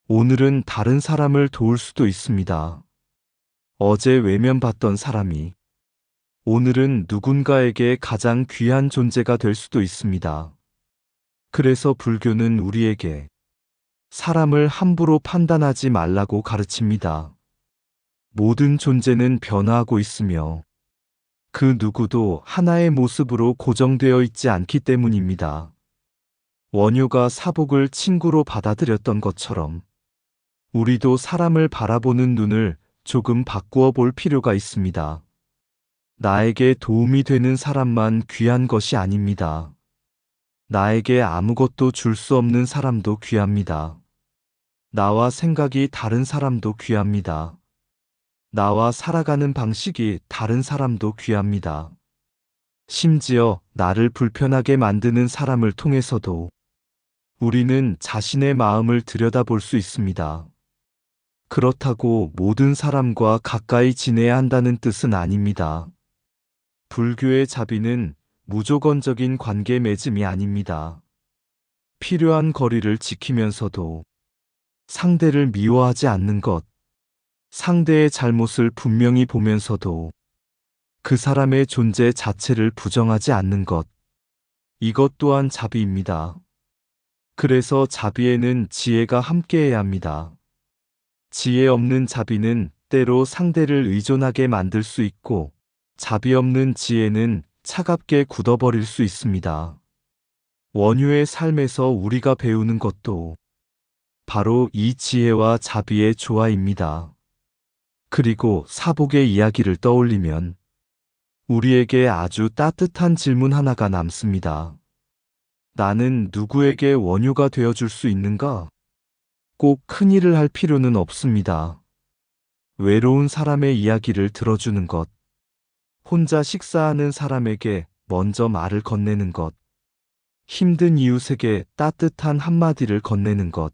오늘은 다른 사람을 도울 수도 있습니다. 어제 외면받던 사람이 오늘은 누군가에게 가장 귀한 존재가 될 수도 있습니다. 그래서 불교는 우리에게 사람을 함부로 판단하지 말라고 가르칩니다. 모든 존재는 변화하고 있으며 그 누구도 하나의 모습으로 고정되어 있지 않기 때문입니다. 원효가 사복을 친구로 받아들였던 것처럼 우리도 사람을 바라보는 눈을 조금 바꾸어 볼 필요가 있습니다. 나에게 도움이 되는 사람만 귀한 것이 아닙니다. 나에게 아무것도 줄 수 없는 사람도 귀합니다. 나와 생각이 다른 사람도 귀합니다. 나와 살아가는 방식이 다른 사람도 귀합니다. 심지어 나를 불편하게 만드는 사람을 통해서도 우리는 자신의 마음을 들여다볼 수 있습니다. 그렇다고 모든 사람과 가까이 지내야 한다는 뜻은 아닙니다. 불교의 자비는 무조건적인 관계 맺음이 아닙니다. 필요한 거리를 지키면서도 상대를 미워하지 않는 것, 상대의 잘못을 분명히 보면서도 그 사람의 존재 자체를 부정하지 않는 것, 이것 또한 자비입니다. 그래서 자비에는 지혜가 함께해야 합니다. 지혜 없는 자비는 때로 상대를 의존하게 만들 수 있고, 자비 없는 지혜는 차갑게 굳어버릴 수 있습니다. 원효의 삶에서 우리가 배우는 것도 바로 이 지혜와 자비의 조화입니다. 그리고 사복의 이야기를 떠올리면 우리에게 아주 따뜻한 질문 하나가 남습니다. 나는 누구에게 원효가 되어줄 수 있는가? 꼭 큰일을 할 필요는 없습니다. 외로운 사람의 이야기를 들어주는 것, 혼자 식사하는 사람에게 먼저 말을 건네는 것, 힘든 이웃에게 따뜻한 한마디를 건네는 것,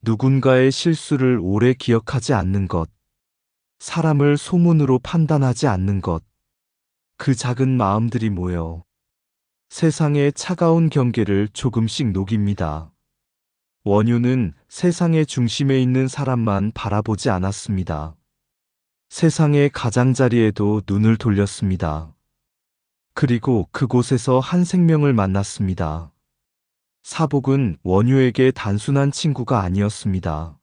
누군가의 실수를 오래 기억하지 않는 것, 사람을 소문으로 판단하지 않는 것, 그 작은 마음들이 모여 세상의 차가운 경계를 조금씩 녹입니다. 원효는 세상의 중심에 있는 사람만 바라보지 않았습니다. 세상의 가장자리에도 눈을 돌렸습니다. 그리고 그곳에서 한 생명을 만났습니다. 사복은 원효에게 단순한 친구가 아니었습니다.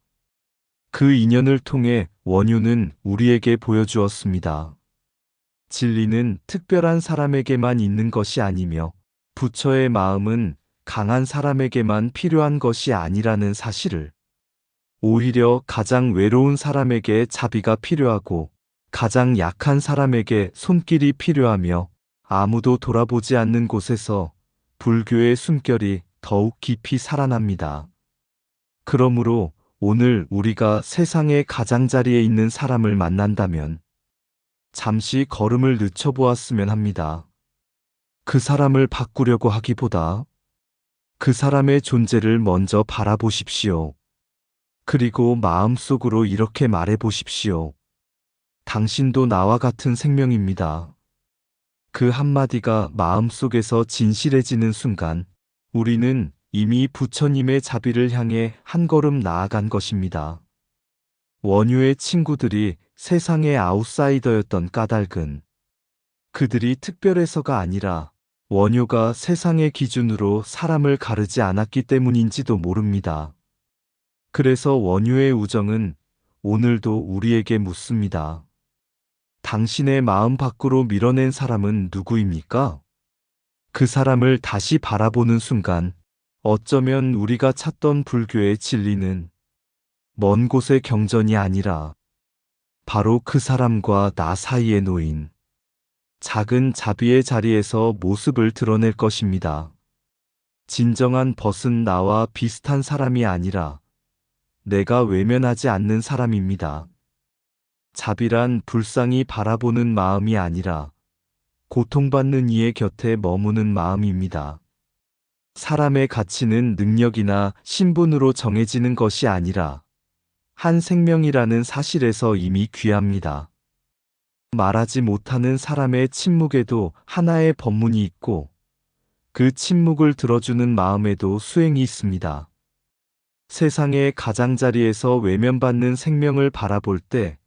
그 인연을 통해 원효는 우리에게 보여주었습니다. 진리는 특별한 사람에게만 있는 것이 아니며 부처의 마음은 강한 사람에게만 필요한 것이 아니라는 사실을. 오히려 가장 외로운 사람에게 자비가 필요하고 가장 약한 사람에게 손길이 필요하며 아무도 돌아보지 않는 곳에서 불교의 숨결이 더욱 깊이 살아납니다. 그러므로 오늘 우리가 세상의 가장자리에 있는 사람을 만난다면 잠시 걸음을 늦춰보았으면 합니다. 그 사람을 바꾸려고 하기보다 그 사람의 존재를 먼저 바라보십시오. 그리고 마음속으로 이렇게 말해보십시오. 당신도 나와 같은 생명입니다. 그 한마디가 마음속에서 진실해지는 순간 우리는 이미 부처님의 자비를 향해 한 걸음 나아간 것입니다. 원효의 친구들이 세상의 아웃사이더였던 까닭은 그들이 특별해서가 아니라 원효가 세상의 기준으로 사람을 가르지 않았기 때문인지도 모릅니다. 그래서 원효의 우정은 오늘도 우리에게 묻습니다. 당신의 마음 밖으로 밀어낸 사람은 누구입니까? 그 사람을 다시 바라보는 순간 어쩌면 우리가 찾던 불교의 진리는 먼 곳의 경전이 아니라 바로 그 사람과 나 사이에 놓인 작은 자비의 자리에서 모습을 드러낼 것입니다. 진정한 벗은 나와 비슷한 사람이 아니라 내가 외면하지 않는 사람입니다. 자비란 불쌍히 바라보는 마음이 아니라 고통받는 이의 곁에 머무는 마음입니다. 사람의 가치는 능력이나 신분으로 정해지는 것이 아니라 한 생명이라는 사실에서 이미 귀합니다. 말하지 못하는 사람의 침묵에도 하나의 법문이 있고 그 침묵을 들어주는 마음에도 수행이 있습니다. 세상의 가장자리에서 외면받는 생명을 바라볼 때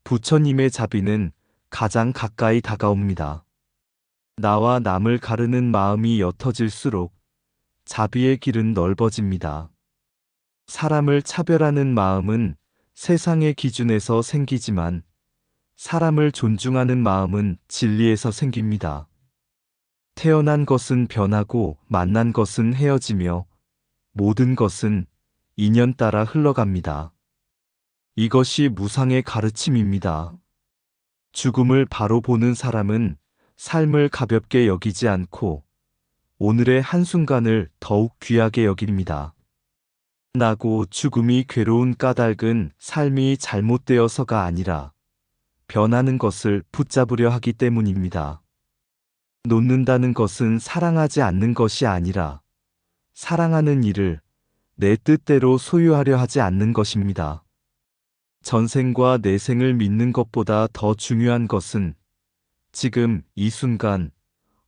부처님의 자비는 가장 가까이 다가옵니다. 나와 남을 가르는 마음이 옅어질수록 자비의 길은 넓어집니다. 사람을 차별하는 마음은 세상의 기준에서 생기지만 사람을 존중하는 마음은 진리에서 생깁니다. 태어난 것은 변하고 만난 것은 헤어지며 모든 것은 인연 따라 흘러갑니다. 이것이 무상의 가르침입니다. 죽음을 바로 보는 사람은 삶을 가볍게 여기지 않고 오늘의 한순간을 더욱 귀하게 여깁니다. 나고 죽음이 괴로운 까닭은 삶이 잘못되어서가 아니라 변하는 것을 붙잡으려 하기 때문입니다. 놓는다는 것은 사랑하지 않는 것이 아니라 사랑하는 일을 내 뜻대로 소유하려 하지 않는 것입니다. 전생과 내생을 믿는 것보다 더 중요한 것은 지금 이 순간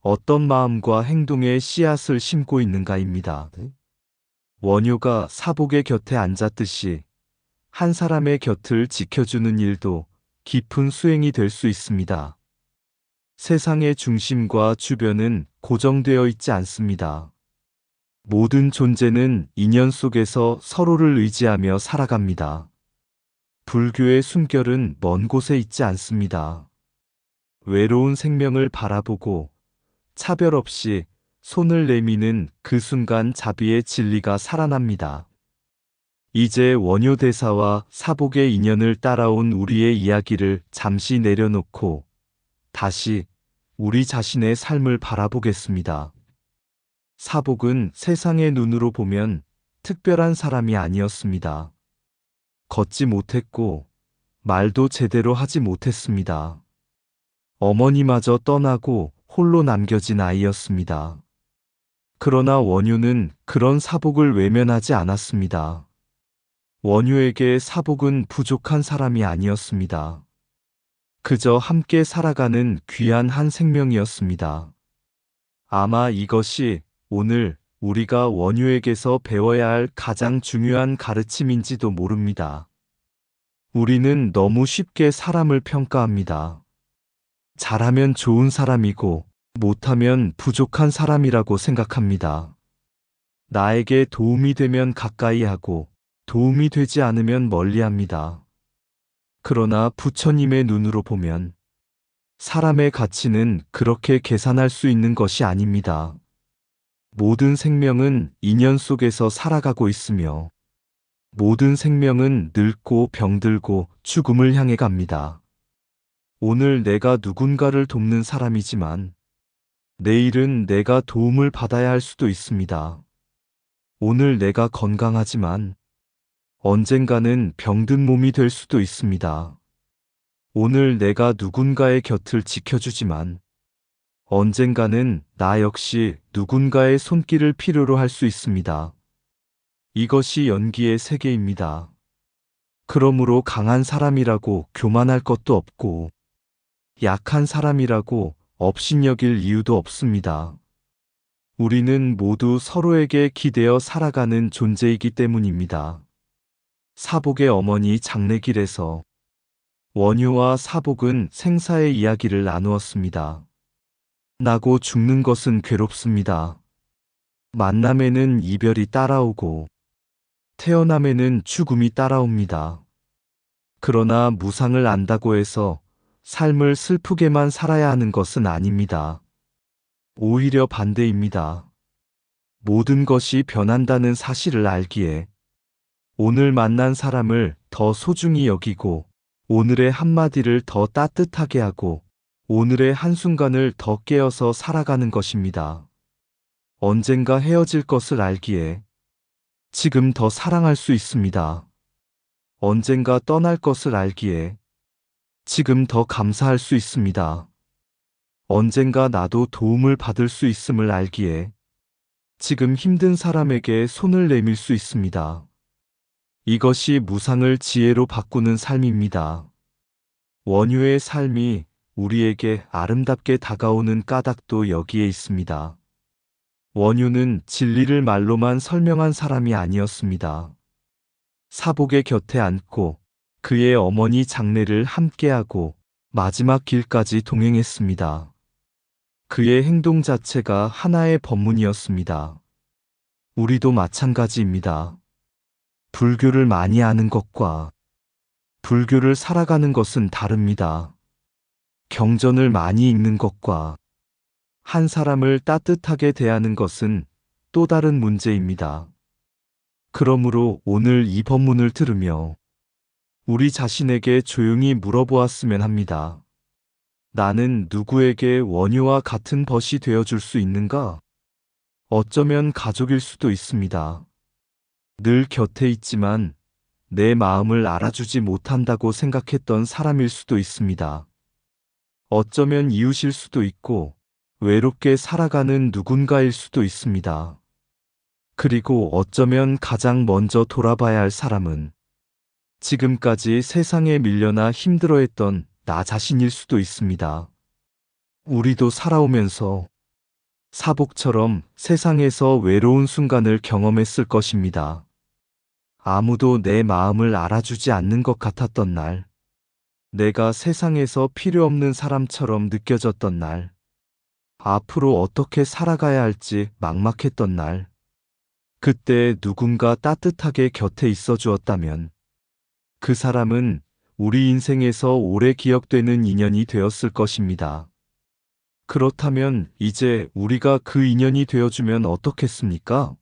어떤 마음과 행동의 씨앗을 심고 있는가입니다. 원효가 사복의 곁에 앉았듯이 한 사람의 곁을 지켜주는 일도 깊은 수행이 될 수 있습니다. 세상의 중심과 주변은 고정되어 있지 않습니다. 모든 존재는 인연 속에서 서로를 의지하며 살아갑니다. 불교의 숨결은 먼 곳에 있지 않습니다. 외로운 생명을 바라보고 차별 없이 손을 내미는 그 순간 자비의 진리가 살아납니다. 이제 원효 대사와 사복의 인연을 따라온 우리의 이야기를 잠시 내려놓고 다시 우리 자신의 삶을 바라보겠습니다. 사복은 세상의 눈으로 보면 특별한 사람이 아니었습니다. 걷지 못했고 말도 제대로 하지 못했습니다. 어머니마저 떠나고 홀로 남겨진 아이였습니다. 그러나 원효는 그런 사복을 외면하지 않았습니다. 원효에게 사복은 부족한 사람이 아니었습니다. 그저 함께 살아가는 귀한 한 생명이었습니다. 아마 이것이 오늘 우리가 원효에게서 배워야 할 가장 중요한 가르침인지도 모릅니다. 우리는 너무 쉽게 사람을 평가합니다. 잘하면 좋은 사람이고, 못하면 부족한 사람이라고 생각합니다. 나에게 도움이 되면 가까이 하고, 도움이 되지 않으면 멀리 합니다. 그러나 부처님의 눈으로 보면, 사람의 가치는 그렇게 계산할 수 있는 것이 아닙니다. 모든 생명은 인연 속에서 살아가고 있으며, 모든 생명은 늙고 병들고 죽음을 향해 갑니다. 오늘 내가 누군가를 돕는 사람이지만, 내일은 내가 도움을 받아야 할 수도 있습니다. 오늘 내가 건강하지만, 언젠가는 병든 몸이 될 수도 있습니다. 오늘 내가 누군가의 곁을 지켜주지만, 언젠가는 나 역시 누군가의 손길을 필요로 할 수 있습니다. 이것이 연기의 세계입니다. 그러므로 강한 사람이라고 교만할 것도 없고, 약한 사람이라고 업신여길 이유도 없습니다. 우리는 모두 서로에게 기대어 살아가는 존재이기 때문입니다. 사복의 어머니 장례길에서 원효와 사복은 생사의 이야기를 나누었습니다. 나고 죽는 것은 괴롭습니다. 만남에는 이별이 따라오고, 태어남에는 죽음이 따라옵니다. 그러나 무상을 안다고 해서 삶을 슬프게만 살아야 하는 것은 아닙니다. 오히려 반대입니다. 모든 것이 변한다는 사실을 알기에 오늘 만난 사람을 더 소중히 여기고, 오늘의 한마디를 더 따뜻하게 하고, 오늘의 한순간을 더 깨어서 살아가는 것입니다. 언젠가 헤어질 것을 알기에 지금 더 사랑할 수 있습니다. 언젠가 떠날 것을 알기에 지금 더 감사할 수 있습니다. 언젠가 나도 도움을 받을 수 있음을 알기에 지금 힘든 사람에게 손을 내밀 수 있습니다. 이것이 무상을 지혜로 바꾸는 삶입니다. 원효의 삶이 우리에게 아름답게 다가오는 까닭도 여기에 있습니다. 원효는 진리를 말로만 설명한 사람이 아니었습니다. 사복의 곁에 앉고 그의 어머니 장례를 함께하고 마지막 길까지 동행했습니다. 그의 행동 자체가 하나의 법문이었습니다. 우리도 마찬가지입니다. 불교를 많이 아는 것과 불교를 살아가는 것은 다릅니다. 경전을 많이 읽는 것과 한 사람을 따뜻하게 대하는 것은 또 다른 문제입니다. 그러므로 오늘 이 법문을 들으며 우리 자신에게 조용히 물어보았으면 합니다. 나는 누구에게 원효와 같은 벗이 되어줄 수 있는가? 어쩌면 가족일 수도 있습니다. 늘 곁에 있지만 내 마음을 알아주지 못한다고 생각했던 사람일 수도 있습니다. 어쩌면 이웃일 수도 있고 외롭게 살아가는 누군가일 수도 있습니다. 그리고 어쩌면 가장 먼저 돌아봐야 할 사람은 지금까지 세상에 밀려나 힘들어했던 나 자신일 수도 있습니다. 우리도 살아오면서 사복처럼 세상에서 외로운 순간을 경험했을 것입니다. 아무도 내 마음을 알아주지 않는 것 같았던 날, 내가 세상에서 필요 없는 사람처럼 느껴졌던 날, 앞으로 어떻게 살아가야 할지 막막했던 날, 그때 누군가 따뜻하게 곁에 있어 주었다면 그 사람은 우리 인생에서 오래 기억되는 인연이 되었을 것입니다. 그렇다면 이제 우리가 그 인연이 되어주면 어떻겠습니까?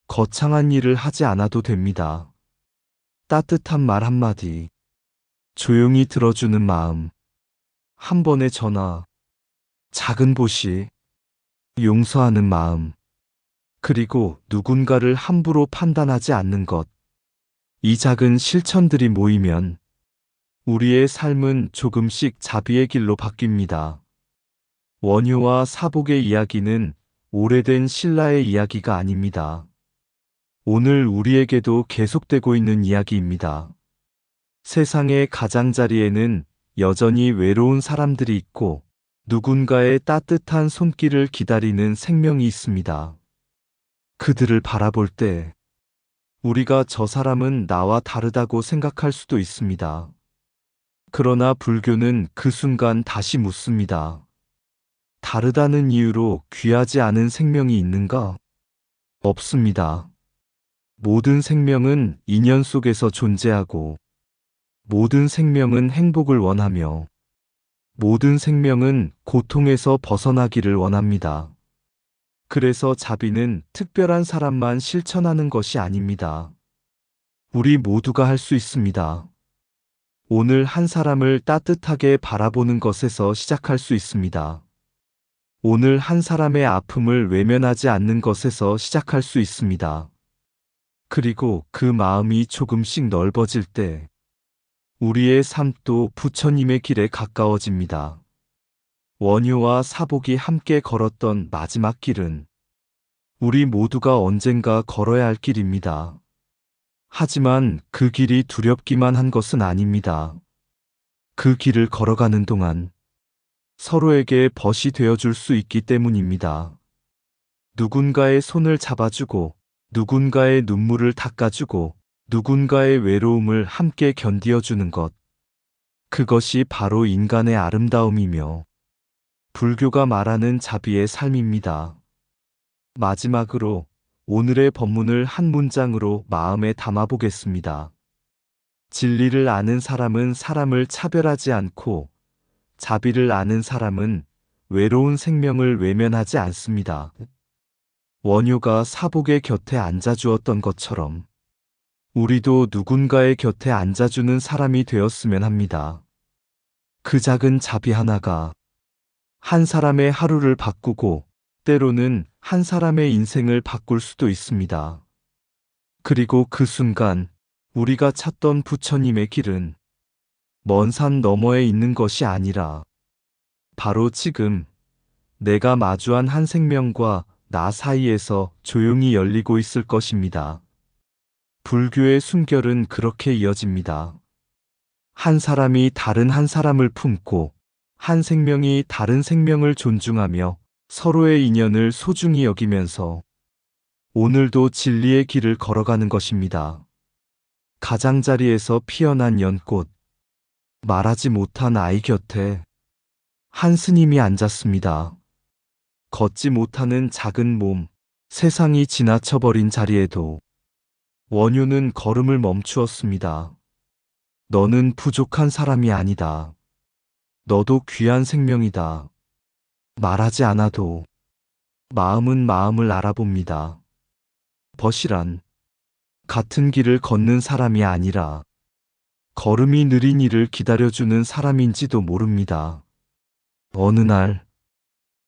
거창한 일을 하지 않아도 됩니다. 따뜻한 말 한마디, 조용히 들어주는 마음, 한 번의 전화, 작은 보시, 용서하는 마음, 그리고 누군가를 함부로 판단하지 않는 것. 이 작은 실천들이 모이면 우리의 삶은 조금씩 자비의 길로 바뀝니다. 원효와 사복의 이야기는 오래된 신라의 이야기가 아닙니다. 오늘 우리에게도 계속되고 있는 이야기입니다. 세상의 가장자리에는 여전히 외로운 사람들이 있고 누군가의 따뜻한 손길을 기다리는 생명이 있습니다. 그들을 바라볼 때 우리가 저 사람은 나와 다르다고 생각할 수도 있습니다. 그러나 불교는 그 순간 다시 묻습니다. 다르다는 이유로 귀하지 않은 생명이 있는가? 없습니다. 모든 생명은 인연 속에서 존재하고, 모든 생명은 행복을 원하며, 모든 생명은 고통에서 벗어나기를 원합니다. 그래서 자비는 특별한 사람만 실천하는 것이 아닙니다. 우리 모두가 할 수 있습니다. 오늘 한 사람을 따뜻하게 바라보는 것에서 시작할 수 있습니다. 오늘 한 사람의 아픔을 외면하지 않는 것에서 시작할 수 있습니다. 그리고 그 마음이 조금씩 넓어질 때 우리의 삶도 부처님의 길에 가까워집니다. 원효와 사복이 함께 걸었던 마지막 길은 우리 모두가 언젠가 걸어야 할 길입니다. 하지만 그 길이 두렵기만 한 것은 아닙니다. 그 길을 걸어가는 동안 서로에게 벗이 되어줄 수 있기 때문입니다. 누군가의 손을 잡아주고, 누군가의 눈물을 닦아주고, 누군가의 외로움을 함께 견디어주는 것. 그것이 바로 인간의 아름다움이며 불교가 말하는 자비의 삶입니다. 마지막으로 오늘의 법문을 한 문장으로 마음에 담아보겠습니다. 진리를 아는 사람은 사람을 차별하지 않고 자비를 아는 사람은 외로운 생명을 외면하지 않습니다. 원효가 사복의 곁에 앉아주었던 것처럼 우리도 누군가의 곁에 앉아주는 사람이 되었으면 합니다. 그 작은 자비 하나가 한 사람의 하루를 바꾸고 때로는 한 사람의 인생을 바꿀 수도 있습니다. 그리고 그 순간 우리가 찾던 부처님의 길은 먼 산 너머에 있는 것이 아니라 바로 지금 내가 마주한 한 생명과 나 사이에서 조용히 열리고 있을 것입니다. 불교의 숨결은 그렇게 이어집니다. 한 사람이 다른 한 사람을 품고 한 생명이 다른 생명을 존중하며 서로의 인연을 소중히 여기면서 오늘도 진리의 길을 걸어가는 것입니다. 가장자리에서 피어난 연꽃, 말하지 못한 아이 곁에 한 스님이 앉았습니다. 걷지 못하는 작은 몸, 세상이 지나쳐버린 자리에도 원효는 걸음을 멈추었습니다. 너는 부족한 사람이 아니다. 너도 귀한 생명이다. 말하지 않아도 마음은 마음을 알아봅니다. 벗이란 같은 길을 걷는 사람이 아니라 걸음이 느린 이를 기다려주는 사람인지도 모릅니다. 어느 날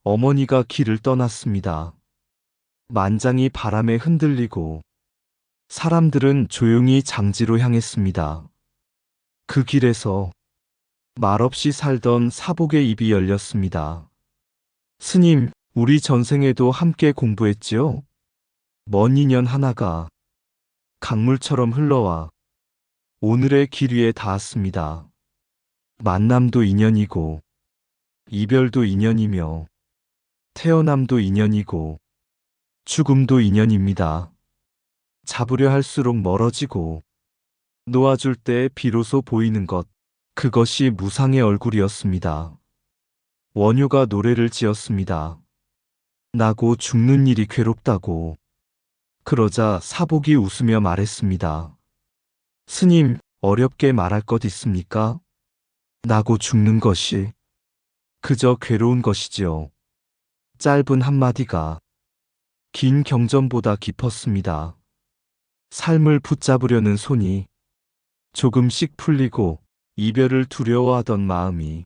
어머니가 길을 떠났습니다. 만장이 바람에 흔들리고 사람들은 조용히 장지로 향했습니다. 그 길에서 말없이 살던 사복의 입이 열렸습니다. 스님, 우리 전생에도 함께 공부했지요? 먼 인연 하나가 강물처럼 흘러와 오늘의 길 위에 닿았습니다. 만남도 인연이고 이별도 인연이며 태어남도 인연이고 죽음도 인연입니다. 잡으려 할수록 멀어지고 놓아줄 때 비로소 보이는 것, 그것이 무상의 얼굴이었습니다. 원효가 노래를 지었습니다. 나고 죽는 일이 괴롭다고. 그러자 사복이 웃으며 말했습니다. 스님, 어렵게 말할 것 있습니까? 나고 죽는 것이 그저 괴로운 것이지요. 짧은 한마디가 긴 경전보다 깊었습니다. 삶을 붙잡으려는 손이 조금씩 풀리고 이별을 두려워하던 마음이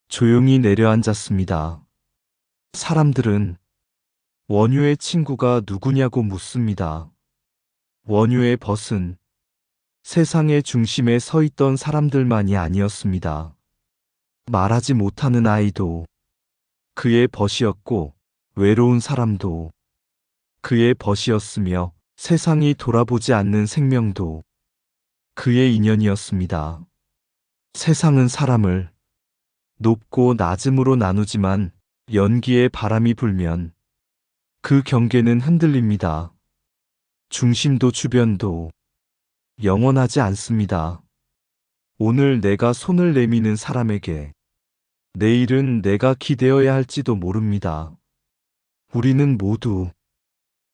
조용히 내려앉았습니다. 사람들은 원효의 친구가 누구냐고 묻습니다. 원효의 벗은 세상의 중심에 서 있던 사람들만이 아니었습니다. 말하지 못하는 아이도 그의 벗이었고 외로운 사람도 그의 벗이었으며 세상이 돌아보지 않는 생명도 그의 인연이었습니다. 세상은 사람을 높고 낮음으로 나누지만 연기에 바람이 불면 그 경계는 흔들립니다. 중심도 주변도 영원하지 않습니다. 오늘 내가 손을 내미는 사람에게 내일은 내가 기대어야 할지도 모릅니다. 우리는 모두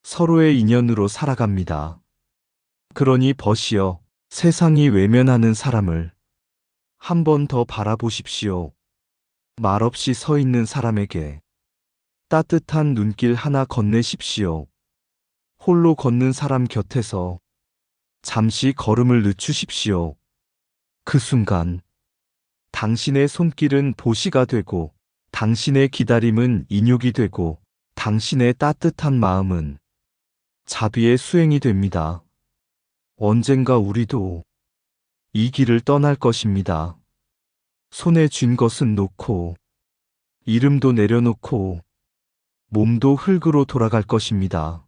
서로의 인연으로 살아갑니다. 그러니 벗이여 세상이 외면하는 사람을 한 번 더 바라보십시오. 말없이 서 있는 사람에게 따뜻한 눈길 하나 건네십시오. 홀로 걷는 사람 곁에서 잠시 걸음을 늦추십시오. 그 순간 당신의 손길은 보시가 되고 당신의 기다림은 인육이 되고 당신의 따뜻한 마음은 자비의 수행이 됩니다. 언젠가 우리도 이 길을 떠날 것입니다. 손에 쥔 것은 놓고 이름도 내려놓고 몸도 흙으로 돌아갈 것입니다.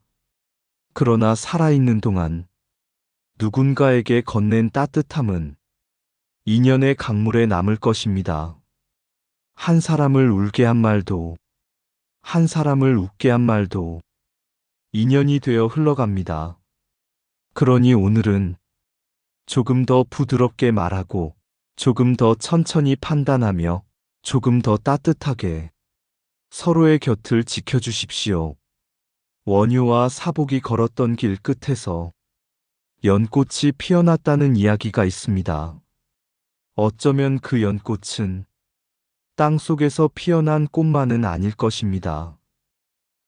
그러나 살아있는 동안 누군가에게 건넨 따뜻함은 인연의 강물에 남을 것입니다. 한 사람을 울게 한 말도, 한 사람을 웃게 한 말도 인연이 되어 흘러갑니다. 그러니 오늘은 조금 더 부드럽게 말하고, 조금 더 천천히 판단하며, 조금 더 따뜻하게 서로의 곁을 지켜주십시오. 원효와 사복이 걸었던 길 끝에서 연꽃이 피어났다는 이야기가 있습니다. 어쩌면 그 연꽃은 땅 속에서 피어난 꽃만은 아닐 것입니다.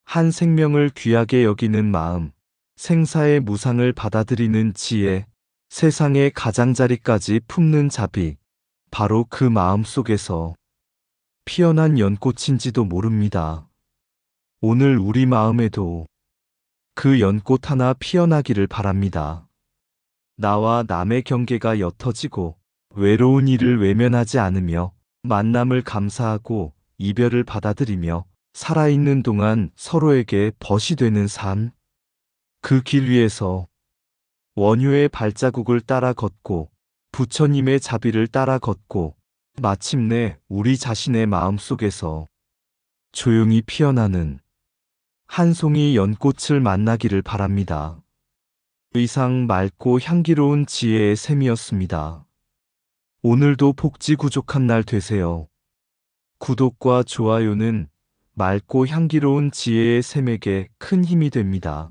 한 생명을 귀하게 여기는 마음, 생사의 무상을 받아들이는 지혜, 세상의 가장자리까지 품는 자비, 바로 그 마음 속에서 피어난 연꽃인지도 모릅니다. 오늘 우리 마음에도 그 연꽃 하나 피어나기를 바랍니다. 나와 남의 경계가 옅어지고 외로운 이를 외면하지 않으며 만남을 감사하고 이별을 받아들이며 살아있는 동안 서로에게 벗이 되는 삶. 그 길 위에서 원효의 발자국을 따라 걷고 부처님의 자비를 따라 걷고 마침내 우리 자신의 마음 속에서 조용히 피어나는 한 송이 연꽃을 만나기를 바랍니다. 의상 맑고 향기로운 지혜의 샘이었습니다. 오늘도 복지구족한 날 되세요. 구독과 좋아요는 맑고 향기로운 지혜의 샘에게 큰 힘이 됩니다.